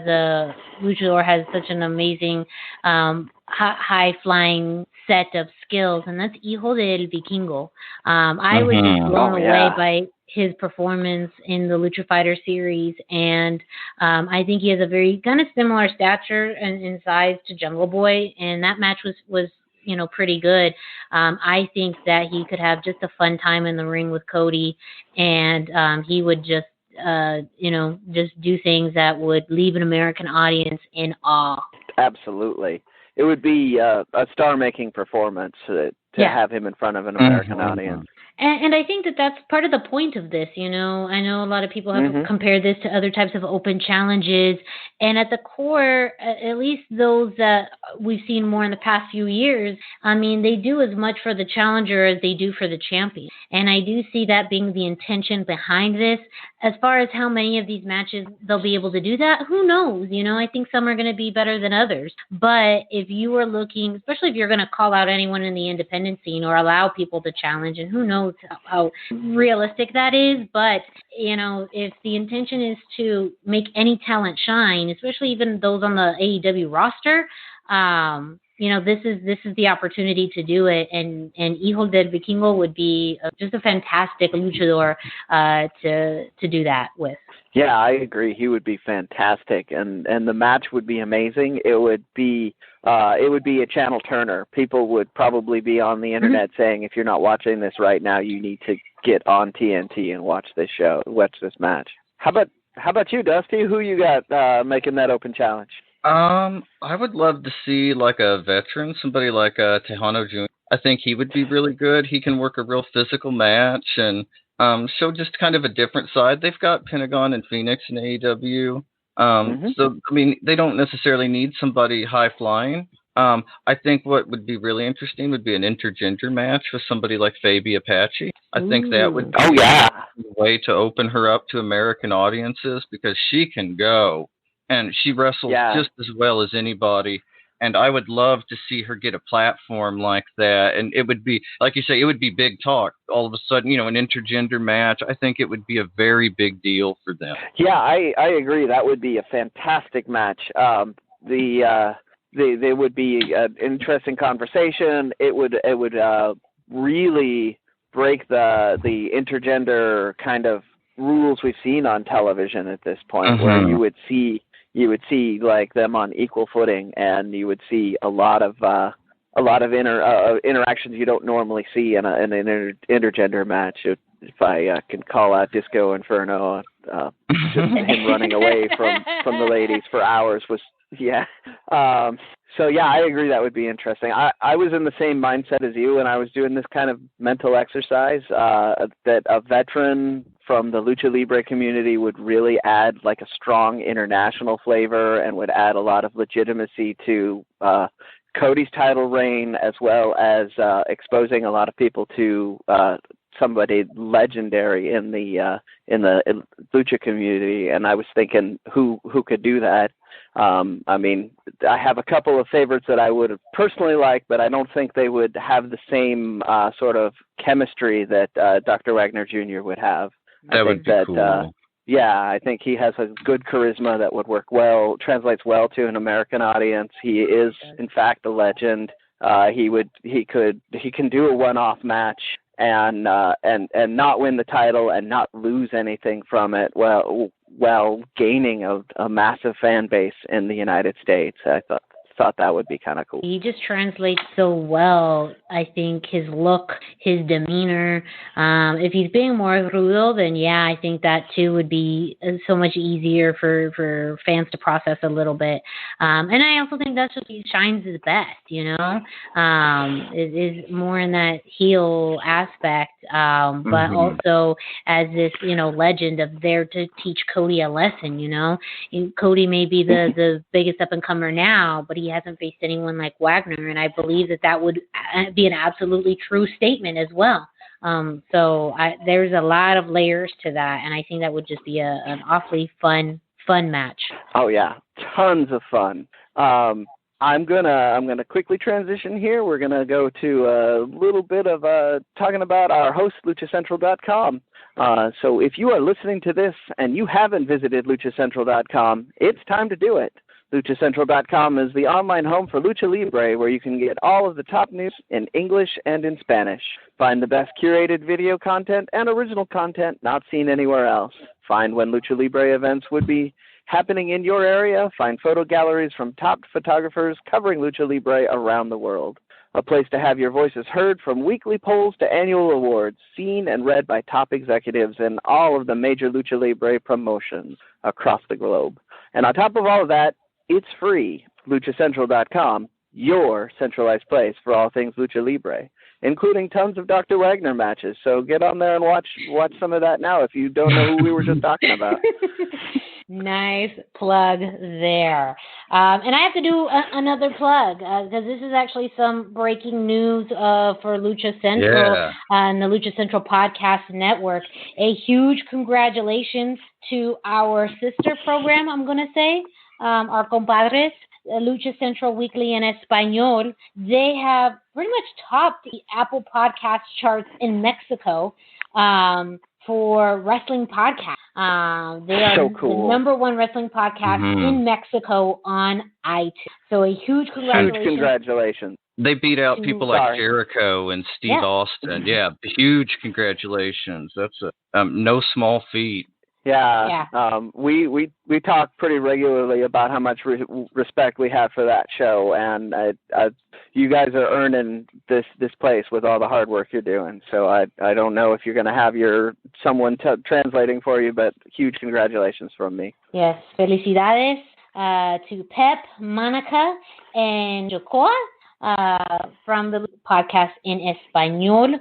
Speaker 2: luchador has such an amazing high-flying set of skills, and that's Hijo del Vikingo. I was just blown away by his performance in the Lucha Fighter series, and I think he has a very kind of similar stature and size to Jungle Boy, and that match was pretty good. I think that he could have just a fun time in the ring with Cody, and he would just do things that would leave an American audience in awe.
Speaker 4: Absolutely. It would be a star-making performance to have him in front of an American audience.
Speaker 2: And I think that that's part of the point of this, I know a lot of people have compared this to other types of open challenges. And at the core, at least those that we've seen more in the past few years, they do as much for the challenger as they do for the champion. And I do see that being the intention behind this. As far as how many of these matches they'll be able to do that, who knows? I think some are going to be better than others. But if you are looking, especially if you're going to call out anyone in the independent scene or allow people to challenge, and who knows how realistic that is, but if the intention is to make any talent shine, especially even those on the AEW roster, this is the opportunity to do it, and Hijo del Vikingo would be just a fantastic luchador to do that with.
Speaker 4: Yeah, I agree. He would be fantastic, and the match would be amazing. It would be a channel turner. People would probably be on the internet saying, if you're not watching this right now, you need to get on TNT and watch this match. How about you, Dusty? Who you got making that open challenge?
Speaker 3: I would love to see like a veteran, somebody like Tejano Jr. I think he would be really good. He can work a real physical match and show just kind of a different side. They've got Pentagon and Phoenix in AEW. So, I mean, they don't necessarily need somebody high-flying. I think what would be really interesting would be an intergender match with somebody like Fabi Apache. I think that would be a way to open her up to American audiences because she can go, and she wrestles just as well as anybody. And I would love to see her get a platform like that. And it would be, like you say, it would be big talk. All of a sudden, an intergender match, I think it would be a very big deal for them.
Speaker 4: Yeah, I agree. That would be a fantastic match. They would be an interesting conversation. It would really break the intergender kind of rules we've seen on television at this point, where you would see like them on equal footing, and you would see a lot of interactions you don't normally see in an intergender match. If I can call out Disco Inferno, just him running away from the ladies for hours was So I agree that would be interesting. I was in the same mindset as you, and I was doing this kind of mental exercise that a veteran from the Lucha Libre community would really add like a strong international flavor and would add a lot of legitimacy to Cody's title reign, as well as exposing a lot of people to somebody legendary in the Lucha community. And I was thinking who could do that. I mean, I have a couple of favorites that I would personally like, but I don't think they would have the same sort of chemistry that Dr. Wagner Jr. would have.
Speaker 3: That would be cool.
Speaker 4: I think he has a good charisma that would work well, translates well to an American audience. He is, in fact, a legend. He can do a one-off match and not win the title and not lose anything from it, while gaining a massive fan base in the United States. I thought that would be kind of cool.
Speaker 2: He just translates so well. I think his look, his demeanor. If he's being more rudo, then I think that too would be so much easier for fans to process a little bit. And I also think that's what he shines his best. It is more in that heel aspect, but also as this legend of there to teach Cody a lesson. Cody may be the biggest up and comer now, but he hasn't faced anyone like Wagner, and I believe that would be an absolutely true statement as well. So there's a lot of layers to that, and I think that would just be an awfully fun match.
Speaker 4: Oh yeah, tons of fun. I'm gonna quickly transition here. We're gonna go to a little bit of talking about our host, luchacentral.com. So if you are listening to this and you haven't visited luchacentral.com, it's time to do it. LuchaCentral.com is the online home for Lucha Libre, where you can get all of the top news in English and in Spanish. Find the best curated video content and original content not seen anywhere else. Find when Lucha Libre events would be happening in your area. Find photo galleries from top photographers covering Lucha Libre around the world. A place to have your voices heard, from weekly polls to annual awards, seen and read by top executives in all of the major Lucha Libre promotions across the globe. And on top of all of that, it's free. LuchaCentral.com, your centralized place for all things Lucha Libre, including tons of Dr. Wagner matches. So get on there and watch some of that now if you don't know who we were just talking about.
Speaker 2: Nice plug there. And I have to do another plug because this is actually some breaking news for Lucha Central and the Lucha Central Podcast Network. A huge congratulations to our sister program, I'm going to say, our compadres, Lucha Central Weekly in Español. They have pretty much topped the Apple Podcast charts in Mexico for wrestling podcasts. They are
Speaker 4: so cool.
Speaker 2: the number one wrestling podcast in Mexico on iTunes. So a huge congratulations.
Speaker 4: Huge congratulations.
Speaker 3: They beat out people like Jericho and Steve Austin. Yeah, huge congratulations. That's no small feat.
Speaker 4: Yeah. We talk pretty regularly about how much respect we have for that show, and you guys are earning this place with all the hard work you're doing. So I don't know if you're going to have someone translating for you, but huge congratulations from me.
Speaker 2: Yes, felicidades to Pep, Monica, and Jocoa from the podcast in Español.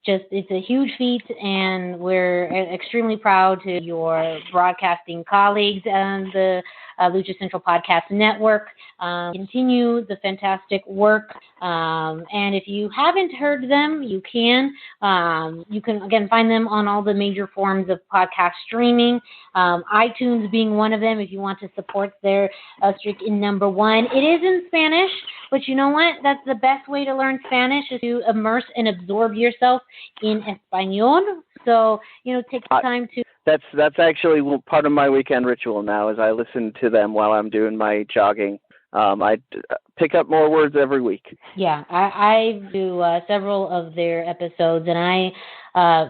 Speaker 2: It's a huge feat, and we're extremely proud to your broadcasting colleagues and the Lucha Central Podcast Network. Continue the fantastic work. And if you haven't heard them, you can again find them on all the major forms of podcast streaming. iTunes being one of them. If you want to support their streak in number one, it is in Spanish. But you know what? That's the best way to learn Spanish is to immerse and absorb yourself in Español. So, take the time to.
Speaker 4: That's actually part of my weekend ritual now is I listen to them while I'm doing my jogging. I pick up more words every week. Yeah,
Speaker 2: I do several of their episodes, and I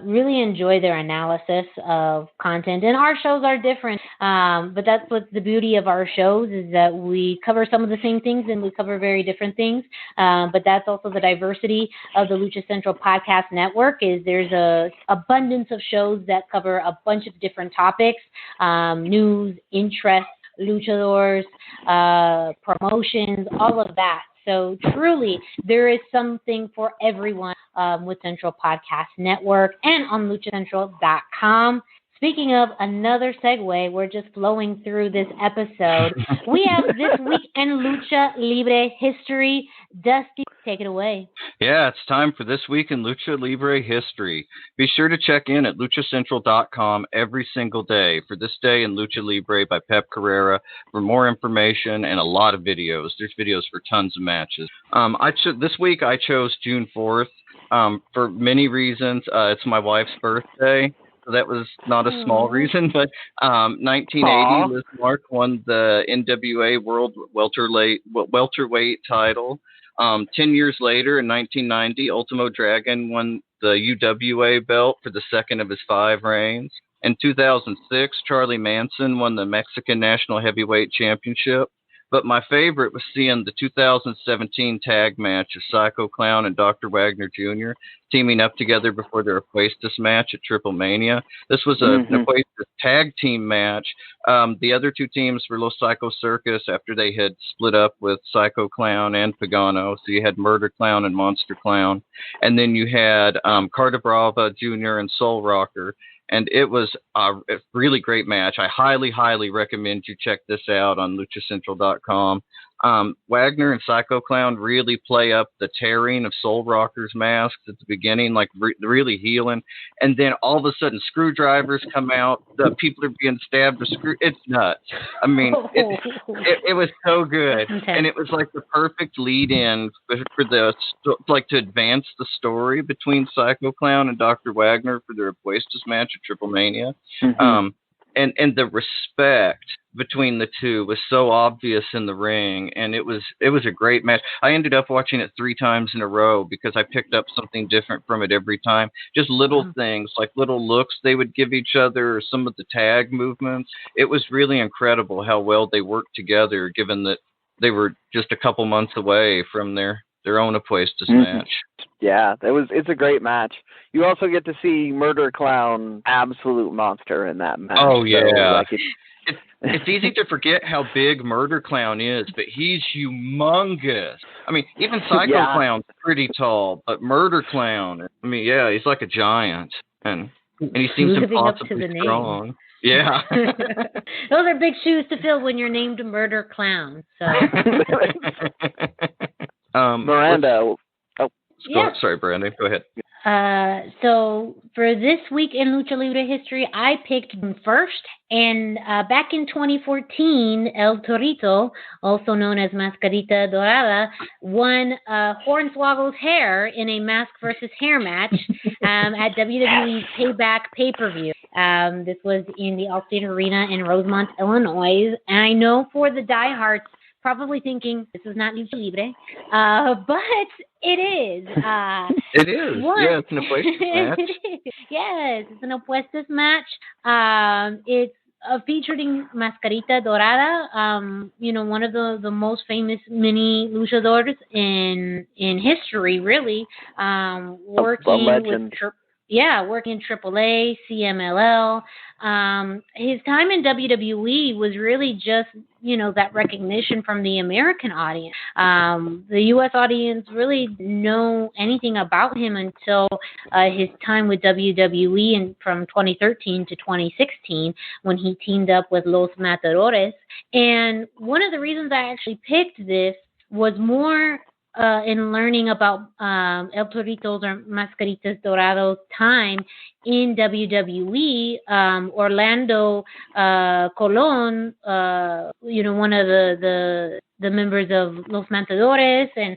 Speaker 2: really enjoy their analysis of content. And our shows are different, but that's what's the beauty of our shows is that we cover some of the same things and we cover very different things. But that's also the diversity of the Lucha Central Podcast Network is there's a abundance of shows that cover a bunch of different topics, news, interests, luchadors, promotions, all of that. So truly, there is something for everyone with Central Podcast Network and on luchacentral.com. Speaking of another segue, we're just flowing through this episode. We have This Week in Lucha Libre History. Dusty, take it away.
Speaker 3: Yeah, it's time for This Week in Lucha Libre History. Be sure to check in at luchacentral.com every single day for This Day in Lucha Libre by Pep Carrera for more information and a lot of videos. There's videos for tons of matches. This week I chose June 4th for many reasons. It's my wife's birthday. So that was not a small reason, but 1980, Liz Mark won the NWA World Welterweight title. 10 years later, in 1990, Ultimo Dragon won the UWA belt for the second of his 5 reigns. In 2006, Charlie Manson won the Mexican National Heavyweight Championship. But my favorite was seeing the 2017 tag match of Psycho Clown and Dr. Wagner Jr. teaming up together before their Apuestas match at Triple Mania. This was an Apuestas tag team match. The other 2 teams were Los Psycho Circus after they had split up with Psycho Clown and Pagano. So you had Murder Clown and Monster Clown. And then you had Carta Brava Jr. and Soul Rocker. And it was a really great match. I highly, highly recommend you check this out on luchacentral.com. Wagner and Psycho Clown really play up the tearing of Soul Rocker's masks at the beginning, like really healing. And then all of a sudden, screwdrivers come out. The people are being stabbed with screw. It's nuts. I mean, it was so good. Okay. And it was like the perfect lead-in for to advance the story between Psycho Clown and Dr. Wagner for their Apuestas match at Triple Mania. And the respect between the two was so obvious in the ring, and it was a great match. I ended up watching it 3 times in a row because I picked up something different from it every time. Just little things, like little looks they would give each other, or some of the tag movements. It was really incredible how well they worked together, given that they were just a couple months away from their own Apuestas match.
Speaker 4: Yeah, it's a great match. You also get to see Murder Clown, absolute monster in that match.
Speaker 3: Oh, yeah. So, it's easy to forget how big Murder Clown is, but he's humongous. I mean, even Psycho Clown's pretty tall, but Murder Clown, I mean, yeah, he's like a giant. And he seems impossibly strong. Yeah.
Speaker 2: Those are big shoes to fill when you're named Murder Clown. So.
Speaker 4: Miranda.
Speaker 3: Sorry, Brandon. Go ahead.
Speaker 2: So for This Week in Lucha Libre History, I picked June 1st. And back in 2014, El Torito, also known as Mascarita Dorada, won Hornswoggle's hair in a mask versus hair match at WWE's Payback pay-per-view. This was in the Allstate Arena in Rosemont, Illinois. And I know for the diehards, probably thinking this is not lucha libre, but it is.
Speaker 3: It is. Yeah, it's an opuestas match.
Speaker 2: Yes, it's an opuestas match. It's featuring Mascarita Dorada, one of the most famous mini luchadores in history, really. Working
Speaker 4: a legend.
Speaker 2: Working in AAA, CMLL. His time in WWE was really just, that recognition from the American audience. The U.S. audience really didn't know anything about him until his time with WWE from 2013 to 2016 when he teamed up with Los Matadores. And one of the reasons I actually picked this was more in learning about El Torito's or Mascaritas Dorado's time in WWE. Orlando Colon, one of the members of Los Matadores and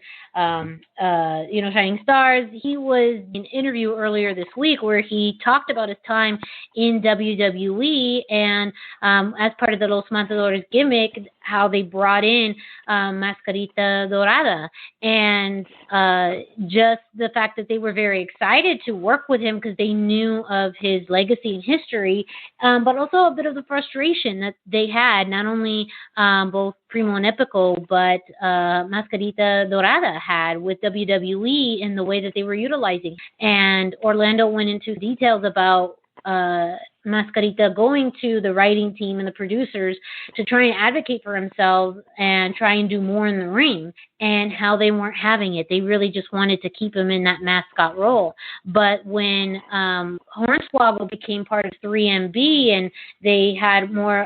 Speaker 2: Shining Stars, he was in an interview earlier this week where he talked about his time in WWE and as part of the Los Matadores gimmick, how they brought in Mascarita Dorada, and just the fact that they were very excited to work with him because they knew of his legacy and history, but also a bit of the frustration that they had, not only both Primo and Epico, but Mascarita Dorada had with WWE in the way that they were utilizing. And Orlando went into details about Mascarita going to the writing team and the producers to try and advocate for himself and try and do more in the ring, and how they weren't having it. They really just wanted to keep him in that mascot role. But when Hornswoggle became part of 3MB and they had more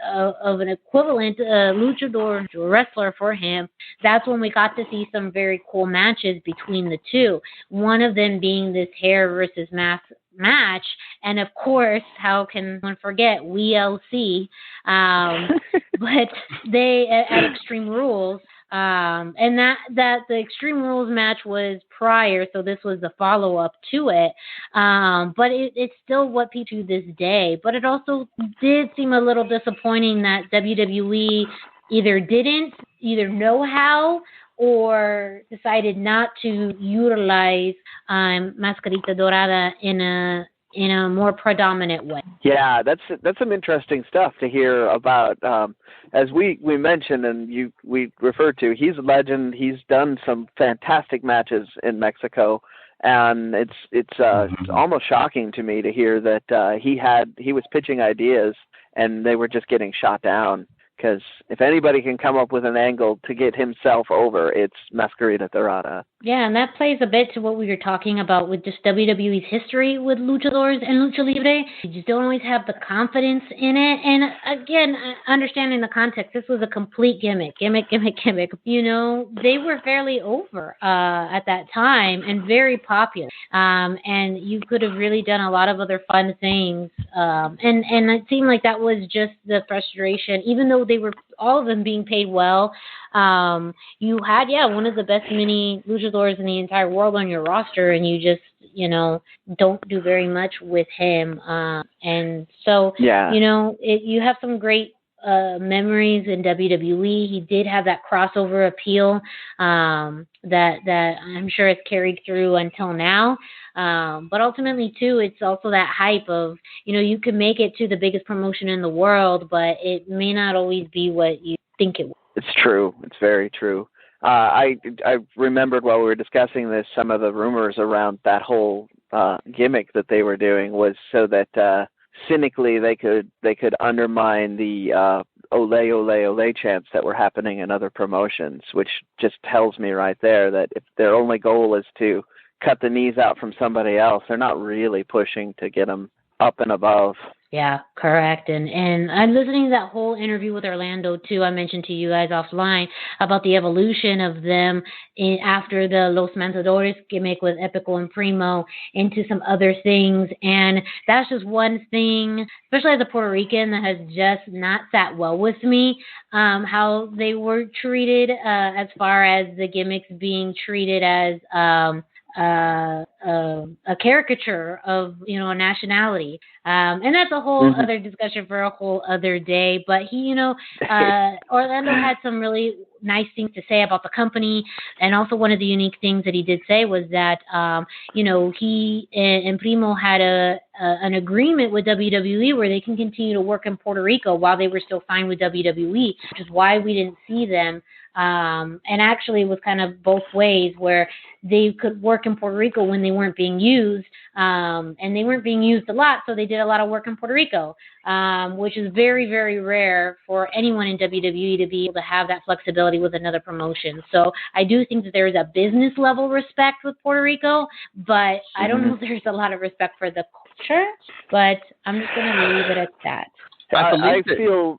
Speaker 2: of an equivalent luchador or wrestler for him, that's when we got to see some very cool matches between the two. One of them being this hair versus mask match, and of course, how can one forget WLC? But they at Extreme Rules, and that the Extreme Rules match was prior, so this was the follow up to it. But it's still what people do this day. But it also did seem a little disappointing that WWE either know how or decided not to utilize Mascarita Dorada in a more predominant way.
Speaker 4: Yeah, that's some interesting stuff to hear about. As we mentioned and we referred to, he's a legend. He's done some fantastic matches in Mexico, and it's almost shocking to me to hear that he was pitching ideas and they were just getting shot down. Because if anybody can come up with an angle to get himself over, it's Mascarita Dorada.
Speaker 2: Yeah, and that plays a bit to what we were talking about with just WWE's history with luchadors and lucha libre. You just don't always have the confidence in it. And again, understanding the context, this was a complete gimmick. You know, they were fairly over at that time and very popular. And you could have really done a lot of other fun things. And it seemed like that was just the frustration, even though they were all of them being paid well. You had, one of the best mini luchadors in the entire world on your roster, and you just, don't do very much with him. And so, you have some great memories in WWE. He did have that crossover appeal that I'm sure has carried through until now. But ultimately, too, it's also that hype of, you can make it to the biggest promotion in the world, but it may not always be what you think it will.
Speaker 4: It's true. It's very true. I remembered while we were discussing this, some of the rumors around that whole gimmick that they were doing was so that cynically they could undermine the ole, ole, ole chants that were happening in other promotions, which just tells me right there that if their only goal is to cut the knees out from somebody else, they're not really pushing to get them up and above.
Speaker 2: Yeah, correct. And I'm listening to that whole interview with Orlando, too. I mentioned to you guys offline about the evolution of them after the Los Matadores gimmick with Epico and Primo into some other things. And that's just one thing, especially as a Puerto Rican, that has just not sat well with me, how they were treated as far as the gimmicks being treated as a caricature of, a nationality. And that's a whole other discussion for a whole other day. But he, Orlando had some really nice things to say about the company. And also one of the unique things that he did say was that, he and Primo had an agreement with WWE where they can continue to work in Puerto Rico while they were still signed with WWE, which is why we didn't see them. And actually it was kind of both ways, where they could work in Puerto Rico when they weren't being used, and they weren't being used a lot, so they did a lot of work in Puerto Rico, which is very, very rare for anyone in WWE to be able to have that flexibility with another promotion. So I do think that there is a business level respect with Puerto Rico, but I don't know if there's a lot of respect for the culture, but I'm just going to leave it at that.
Speaker 4: I feel...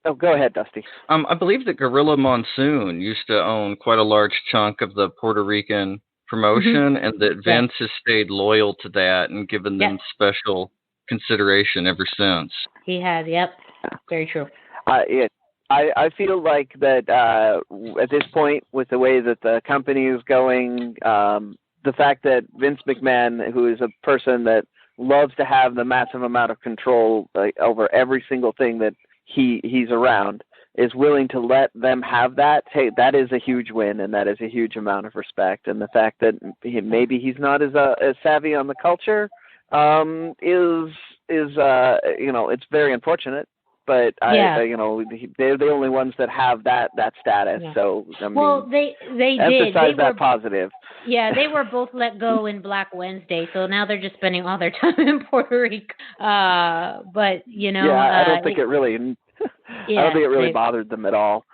Speaker 4: Oh, go ahead, Dusty.
Speaker 3: I believe that Gorilla Monsoon used to own quite a large chunk of the Puerto Rican promotion, and that Vince has stayed loyal to that and given them special consideration ever since.
Speaker 2: He has, very true.
Speaker 4: I feel like that at this point, with the way that the company is going, the fact that Vince McMahon, who is a person that loves to have the massive amount of control over every single thing that he's around, is willing to let them have that. Hey, that is a huge win, and that is a huge amount of respect. And the fact that maybe he's not as savvy on the culture is it's very unfortunate. But they're the only ones that have that status. Yeah. So I mean,
Speaker 2: they
Speaker 4: emphasize
Speaker 2: did.
Speaker 4: That positive.
Speaker 2: Yeah, they were both let go in Black Wednesday, so now they're just spending all their time in Puerto Rico. But
Speaker 4: I don't think it really. I don't think it really bothered them at all.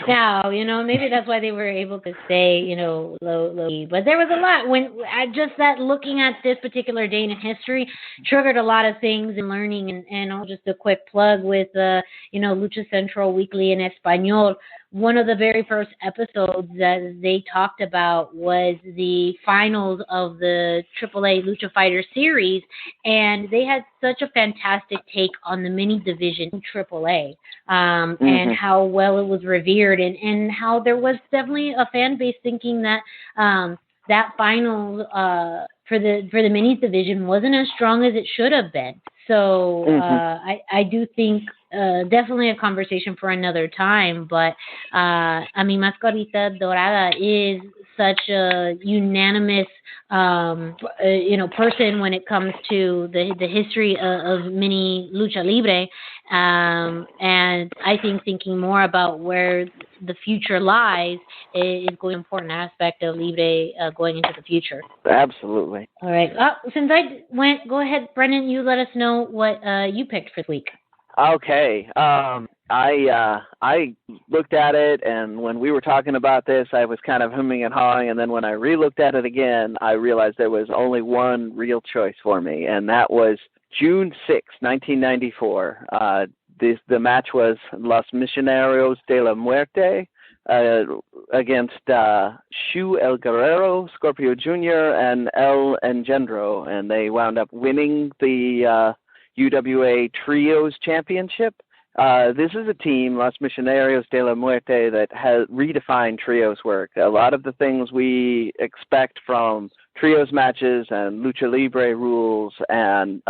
Speaker 2: No, maybe that's why they were able to stay, low. But there was a lot when just that looking at this particular day in history triggered a lot of things in learning. And just a quick plug with, Lucha Central Weekly in Espanol. One of the very first episodes that they talked about was the finals of the AAA Lucha Fighter series, and they had such a fantastic take on the mini division in AAA, and how well it was revered, and how there was definitely a fan base thinking that that final for the minis division wasn't as strong as it should have been. So I do think definitely a conversation for another time. But Mascarita Dorada is such a unanimous person when it comes to the history of mini lucha libre, and I think thinking more about where the future lies is going to be an important aspect of libre going into the future.
Speaker 4: Absolutely.
Speaker 2: All right. Since I went, go ahead, Brendan. You let us know what you picked for the week.
Speaker 4: Okay. I looked at it, and when we were talking about this, I was kind of humming and hawing, and then when I re-looked at it again, I realized there was only one real choice for me, and that was June 6, 1994. The match was Los Missionarios de la Muerte against Shu El Guerrero, Scorpio Jr., and El Engendro, and they wound up winning the UWA Trios Championship. This is a team, Los Missionarios de la Muerte, that has redefined trios work. A lot of the things we expect from trios matches and lucha libre rules and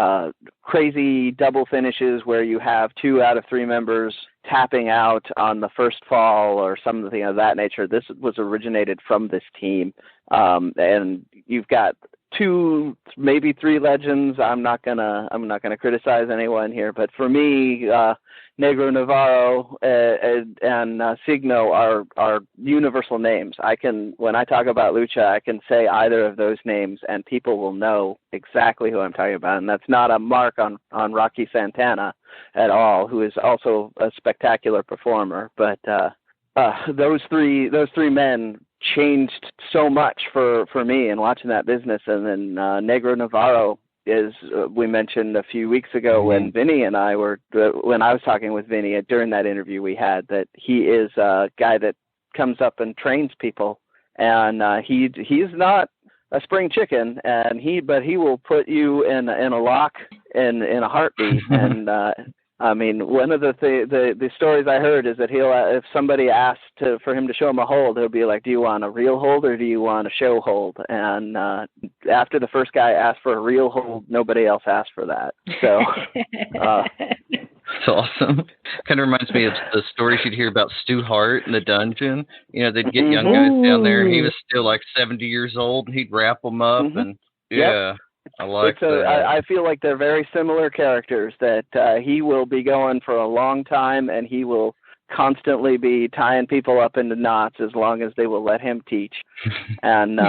Speaker 4: crazy double finishes where you have 2 out of 3 members tapping out on the first fall or something of that nature. This was originated from this team, and you've got 2, maybe 3 legends. I'm not gonna criticize anyone here, but for me, Negro Navarro and Signo are universal names. When I talk about lucha, I can say either of those names, and people will know exactly who I'm talking about. And that's not a mark on Rocky Santana at all, who is also a spectacular performer. But those three men changed so much for me in watching that business. And then Negro Navarro is, we mentioned a few weeks ago when Vinny and I when I was talking with Vinny during that interview we had, that he is a guy that comes up and trains people, and he's not a spring chicken, but he will put you in a lock in a heartbeat, and I mean, one of the stories I heard is that he'll, if somebody asks for him to show him a hold, he'll be like, "Do you want a real hold or do you want a show hold?" And after the first guy asked for a real hold, nobody else asked for that. So.
Speaker 3: It's awesome. Kind of reminds me of the stories you'd hear about Stu Hart in the dungeon. You know, they'd get young guys down there, and he was still like 70 years old, and he'd wrap them up, and yeah. Yep. I like that.
Speaker 4: I feel like they're very similar characters, that he will be going for a long time, and he will constantly be tying people up into knots as long as they will let him teach. And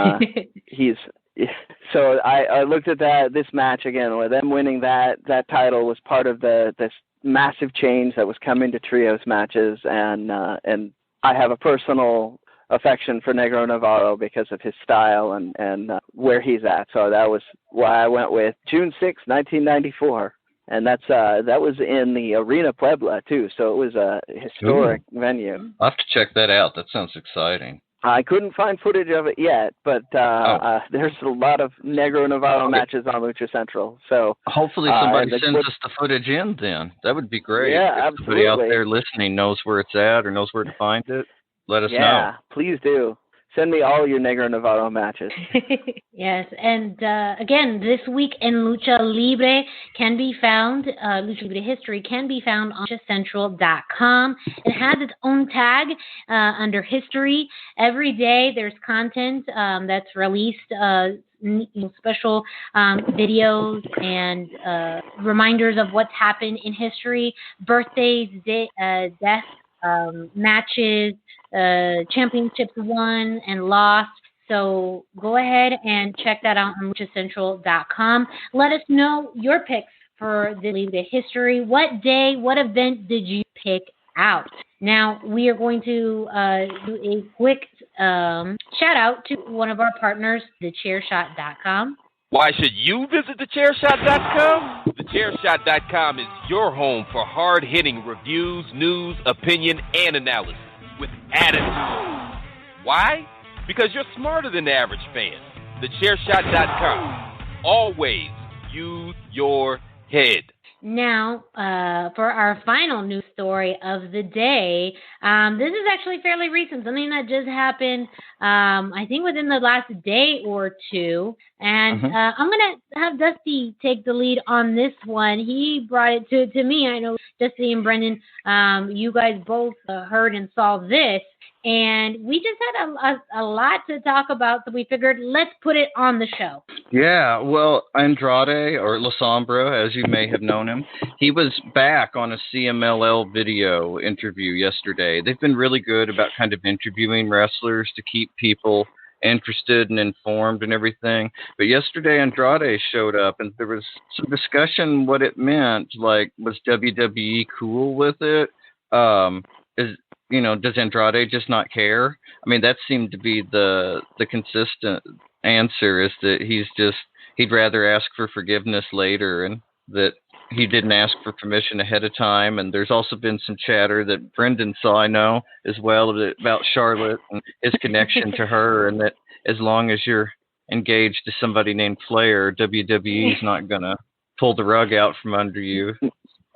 Speaker 4: so I looked at this match again, where them winning that title was part of this massive change that was coming to trios matches, and I have a personal affection for Negro Navarro because of his style and where he's at. So that was why I went with June 6, 1994. And that was in the Arena Puebla, too. So it was a historic venue.
Speaker 3: I'll have to check that out. That sounds exciting.
Speaker 4: I couldn't find footage of it yet, but there's a lot of Negro Navarro matches on Lucha Central. So
Speaker 3: hopefully somebody sends us the footage in then. That would be great.
Speaker 4: Yeah,
Speaker 3: if
Speaker 4: absolutely.
Speaker 3: Somebody out there listening knows where it's at or knows where to find it. Let us know.
Speaker 4: Yeah, please do. Send me all your Negro Navarro matches.
Speaker 2: Yes, and again, this week in Lucha Libre can be found, Lucha Libre History can be found on luchacentral.com. It has its own tag under History. Every day there's content that's released, special videos and reminders of what's happened in history, birthdays, deaths, matches, championships won and lost. So go ahead and check that out on luchacentral.com. Let us know your picks for the Libre History. What day, what event did you pick out? Now, we are going to do a quick shout out to one of our partners, thechairshot.com.
Speaker 6: Why should you visit thechairshot.com? Thechairshot.com is your home for hard-hitting reviews, news, opinion, and analysis with attitude. Why? Because you're smarter than the average fan. Thechairshot.com. Always use your head.
Speaker 2: Now, for our final news story of the day, this is actually fairly recent, something that just happened, I think within the last day or two. And I'm going to have Dusty take the lead on this one. He brought it to me. I know Dusty and Brendan, you guys both heard and saw this. And we just had a lot to talk about, so we figured let's put it on the show.
Speaker 3: Yeah, well, Andrade, or La Sombra, as you may have known him, he was back on a CMLL video interview yesterday. They've been really good about kind of interviewing wrestlers to keep people interested and informed and everything. But yesterday, Andrade showed up, and there was some discussion what it meant. Like, was WWE cool with it? Does Andrade just not care? I mean, that seemed to be the consistent answer, is that he'd rather ask for forgiveness later, and that he didn't ask for permission ahead of time. And there's also been some chatter that Brendan saw, I know, as well, about Charlotte and his connection to her, and that as long as you're engaged to somebody named Flair, WWE is not going to pull the rug out from under you.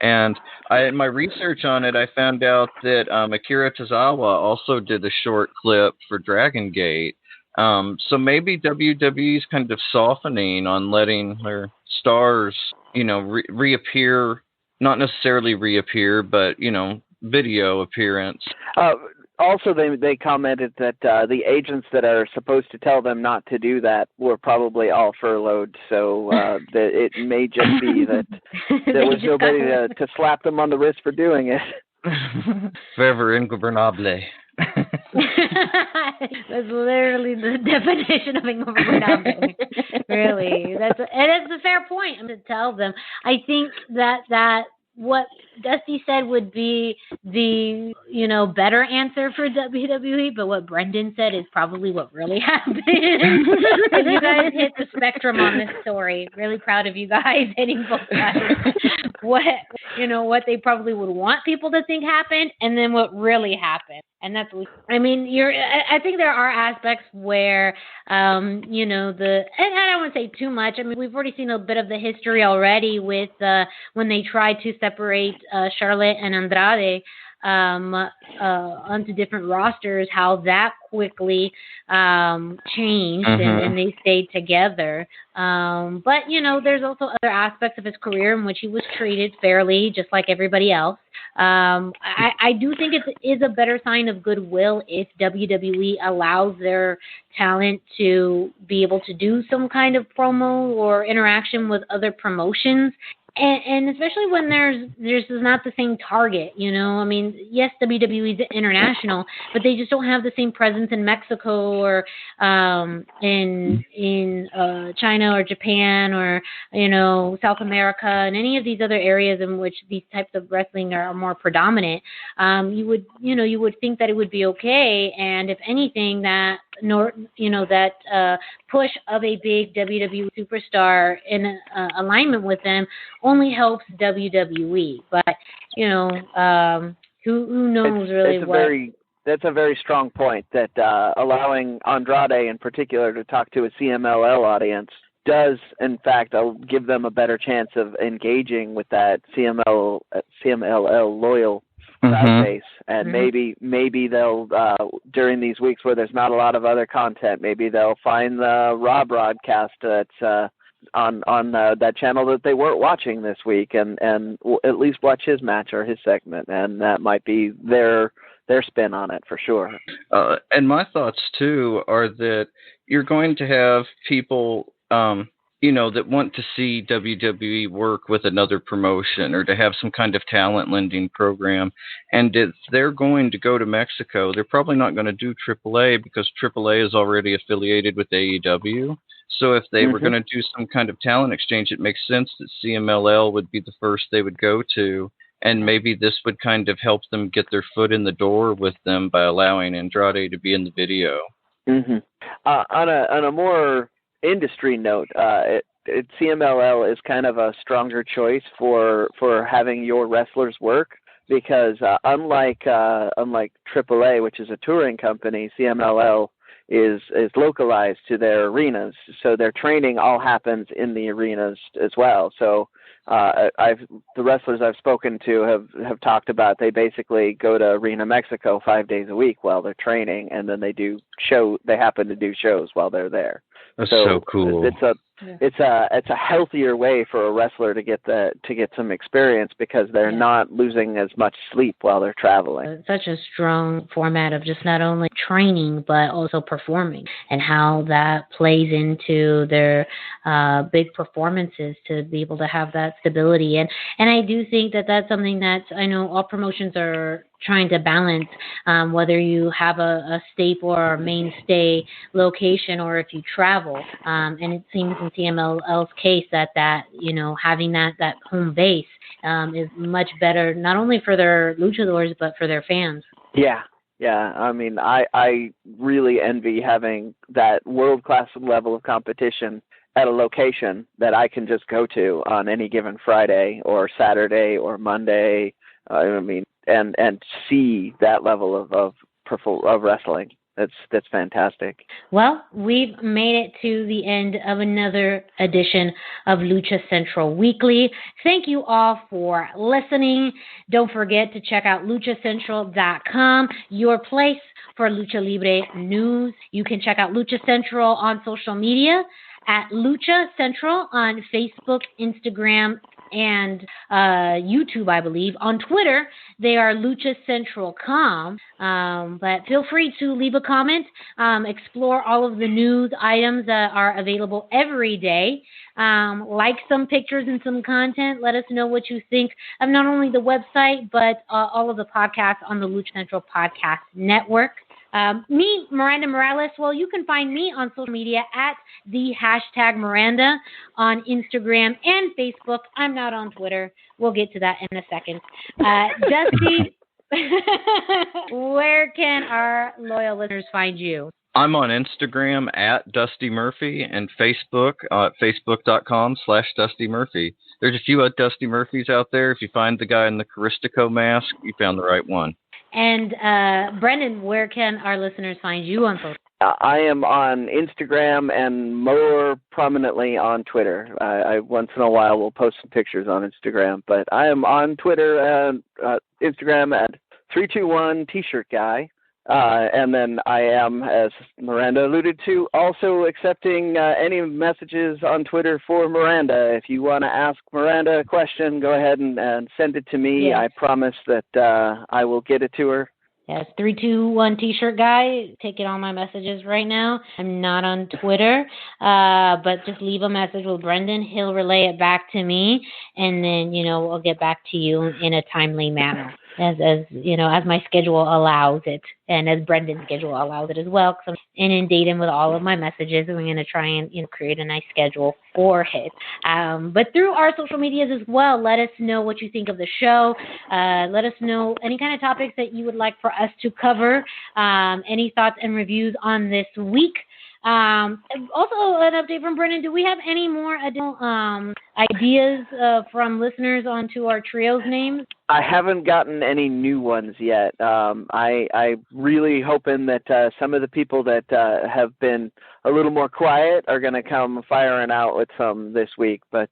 Speaker 3: And in my research on it, I found out that Akira Tozawa also did a short clip for Dragon Gate. So maybe WWE's kind of softening on letting their stars, reappear, not necessarily reappear, but, video appearance.
Speaker 4: Also, they commented that the agents that are supposed to tell them not to do that were probably all furloughed, so that it may just be that there was nobody to slap them on the wrist for doing it.
Speaker 3: Forever ingobernable.
Speaker 2: That's literally the definition of ingobernable. Really, that's a fair point. I'm to tell them. I think that what Dusty said would be the, better answer for WWE, but what Brendan said is probably what really happened. You guys hit the spectrum on this story. Really proud of you guys hitting both sides. what they probably would want people to think happened, and then what really happened. And that's what I mean. I think there are aspects where, and I don't want to say too much. I mean, we've already seen a bit of the history already with when they tried to separate Charlotte and Andrade onto different rosters, how that quickly changed and they stayed together. But, there's also other aspects of his career in which he was treated fairly, just like everybody else. I do think it is a better sign of goodwill if WWE allows their talent to be able to do some kind of promo or interaction with other promotions. And especially when there's not the same target, I mean, yes, WWE is international, but they just don't have the same presence in Mexico or in China or Japan or South America and any of these other areas in which these types of wrestling are more predominant. You would think that it would be okay, and if anything, that push of a big WWE superstar in alignment with them only helps WWE. But who knows really
Speaker 4: That's a very strong point. That allowing Andrade in particular to talk to a CMLL audience does, in fact, give them a better chance of engaging with that CMLL loyal crowd base, and maybe they'll during these weeks where there's not a lot of other content, maybe they'll find the Raw broadcast that's on that channel that they weren't watching this week, and at least watch his match or his segment, and that might be their spin on it for sure.
Speaker 3: And my thoughts too are that you're going to have people that want to see WWE work with another promotion or to have some kind of talent lending program. And if they're going to go to Mexico, they're probably not going to do AAA because AAA is already affiliated with AEW. So if they were going to do some kind of talent exchange, it makes sense that CMLL would be the first they would go to. And maybe this would kind of help them get their foot in the door with them by allowing Andrade to be in the video.
Speaker 4: On a more industry note, CMLL is kind of a stronger choice for having your wrestlers work because unlike AAA, which is a touring company, CMLL is localized to their arenas, so their training all happens in the arenas as well. So the wrestlers I've spoken to have talked about they basically go to Arena Mexico 5 days a week while they're training, and then they happen to do shows while they're there.
Speaker 3: That's so cool.
Speaker 4: It's a healthier way for a wrestler to get some experience because they're not losing as much sleep while they're traveling.
Speaker 2: It's such a strong format of just not only training but also performing, and how that plays into their big performances to be able to have that stability. And I do think that that's something that I know all promotions are trying to balance, whether you have a staple or a mainstay location or if you travel. And it seems in CMLL's case that having that home base is much better, not only for their luchadors, but for their fans.
Speaker 4: Yeah. I mean, I really envy having that world-class level of competition at a location that I can just go to on any given Friday or Saturday or Monday. And see that level of wrestling. That's fantastic.
Speaker 2: Well, we've made it to the end of another edition of Lucha Central Weekly. Thank you all for listening. Don't forget to check out luchacentral.com, your place for Lucha Libre news. You can check out Lucha Central on social media at Lucha Central on Facebook, Instagram, and YouTube, I believe. On Twitter, they are LuchaCentral.com. But feel free to leave a comment, explore all of the news items that are available every day. Like some pictures and some content. Let us know what you think of not only the website, but all of the podcasts on the Lucha Central Podcast Network. Me, Miranda Morales, well, you can find me on social media at the #Miranda on Instagram and Facebook. I'm not on Twitter. We'll get to that in a second. Dusty, where can our loyal listeners find you?
Speaker 3: I'm on Instagram at Dusty Murphy and Facebook at facebook.com/Dusty Murphy. There's a few Dusty Murphys out there. If you find the guy in the Caristico mask, you found the right one.
Speaker 2: And Brendan, where can our listeners find you on social?
Speaker 4: I am on Instagram and more prominently on Twitter. I once in a while will post some pictures on Instagram, but I am on Twitter and Instagram at 321 T-shirt guy. And then I am, as Miranda alluded to, also accepting any messages on Twitter for Miranda. If you want to ask Miranda a question, go ahead and send it to me.
Speaker 2: Yes.
Speaker 4: I promise that I will get it to her.
Speaker 2: Yes, 321 T-shirt guy. Taking all my messages right now. I'm not on Twitter, but just leave a message with Brendan. He'll relay it back to me, and then I'll get back to you in a timely manner, as my schedule allows it, and as Brendan's schedule allows it as well. Because I'm inundated with all of my messages, and we're going to try and create a nice schedule for it. But through our social medias as well, let us know what you think of the show. Let us know any kind of topics that you would like for us to cover, any thoughts and reviews on this week. Also, an update from Brendan. Do we have any more additional ideas from listeners onto our trio's names?
Speaker 4: I haven't gotten any new ones yet. I really hoping that some of the people that have been a little more quiet are going to come firing out with some this week. But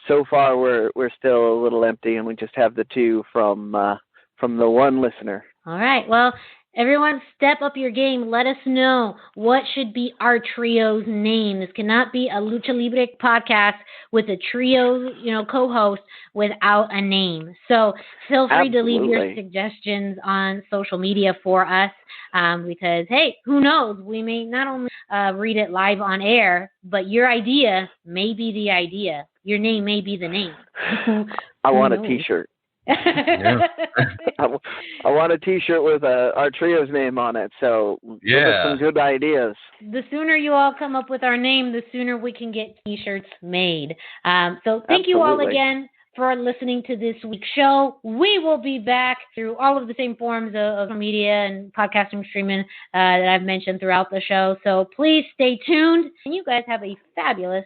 Speaker 4: so far we're still a little empty, and we just have the two from the one listener.
Speaker 2: All right. Well, everyone, step up your game. Let us know what should be our trio's name. This cannot be a Lucha Libre podcast with a trio, co-host without a name. So feel free to leave your suggestions on social media for us, because, hey, who knows? We may not only read it live on air, but your idea may be the idea. Your name may be the name.
Speaker 4: I want a T-shirt.
Speaker 3: Yeah.
Speaker 4: I want a T-shirt with our trio's name on it, so give us some good ideas.
Speaker 2: The sooner you all come up with our name, the sooner we can get T-shirts made. So thank you all again for listening to this week's show. We will be back through all of the same forms of media and podcasting, streaming that I've mentioned throughout the show. So please stay tuned, and you guys have a fabulous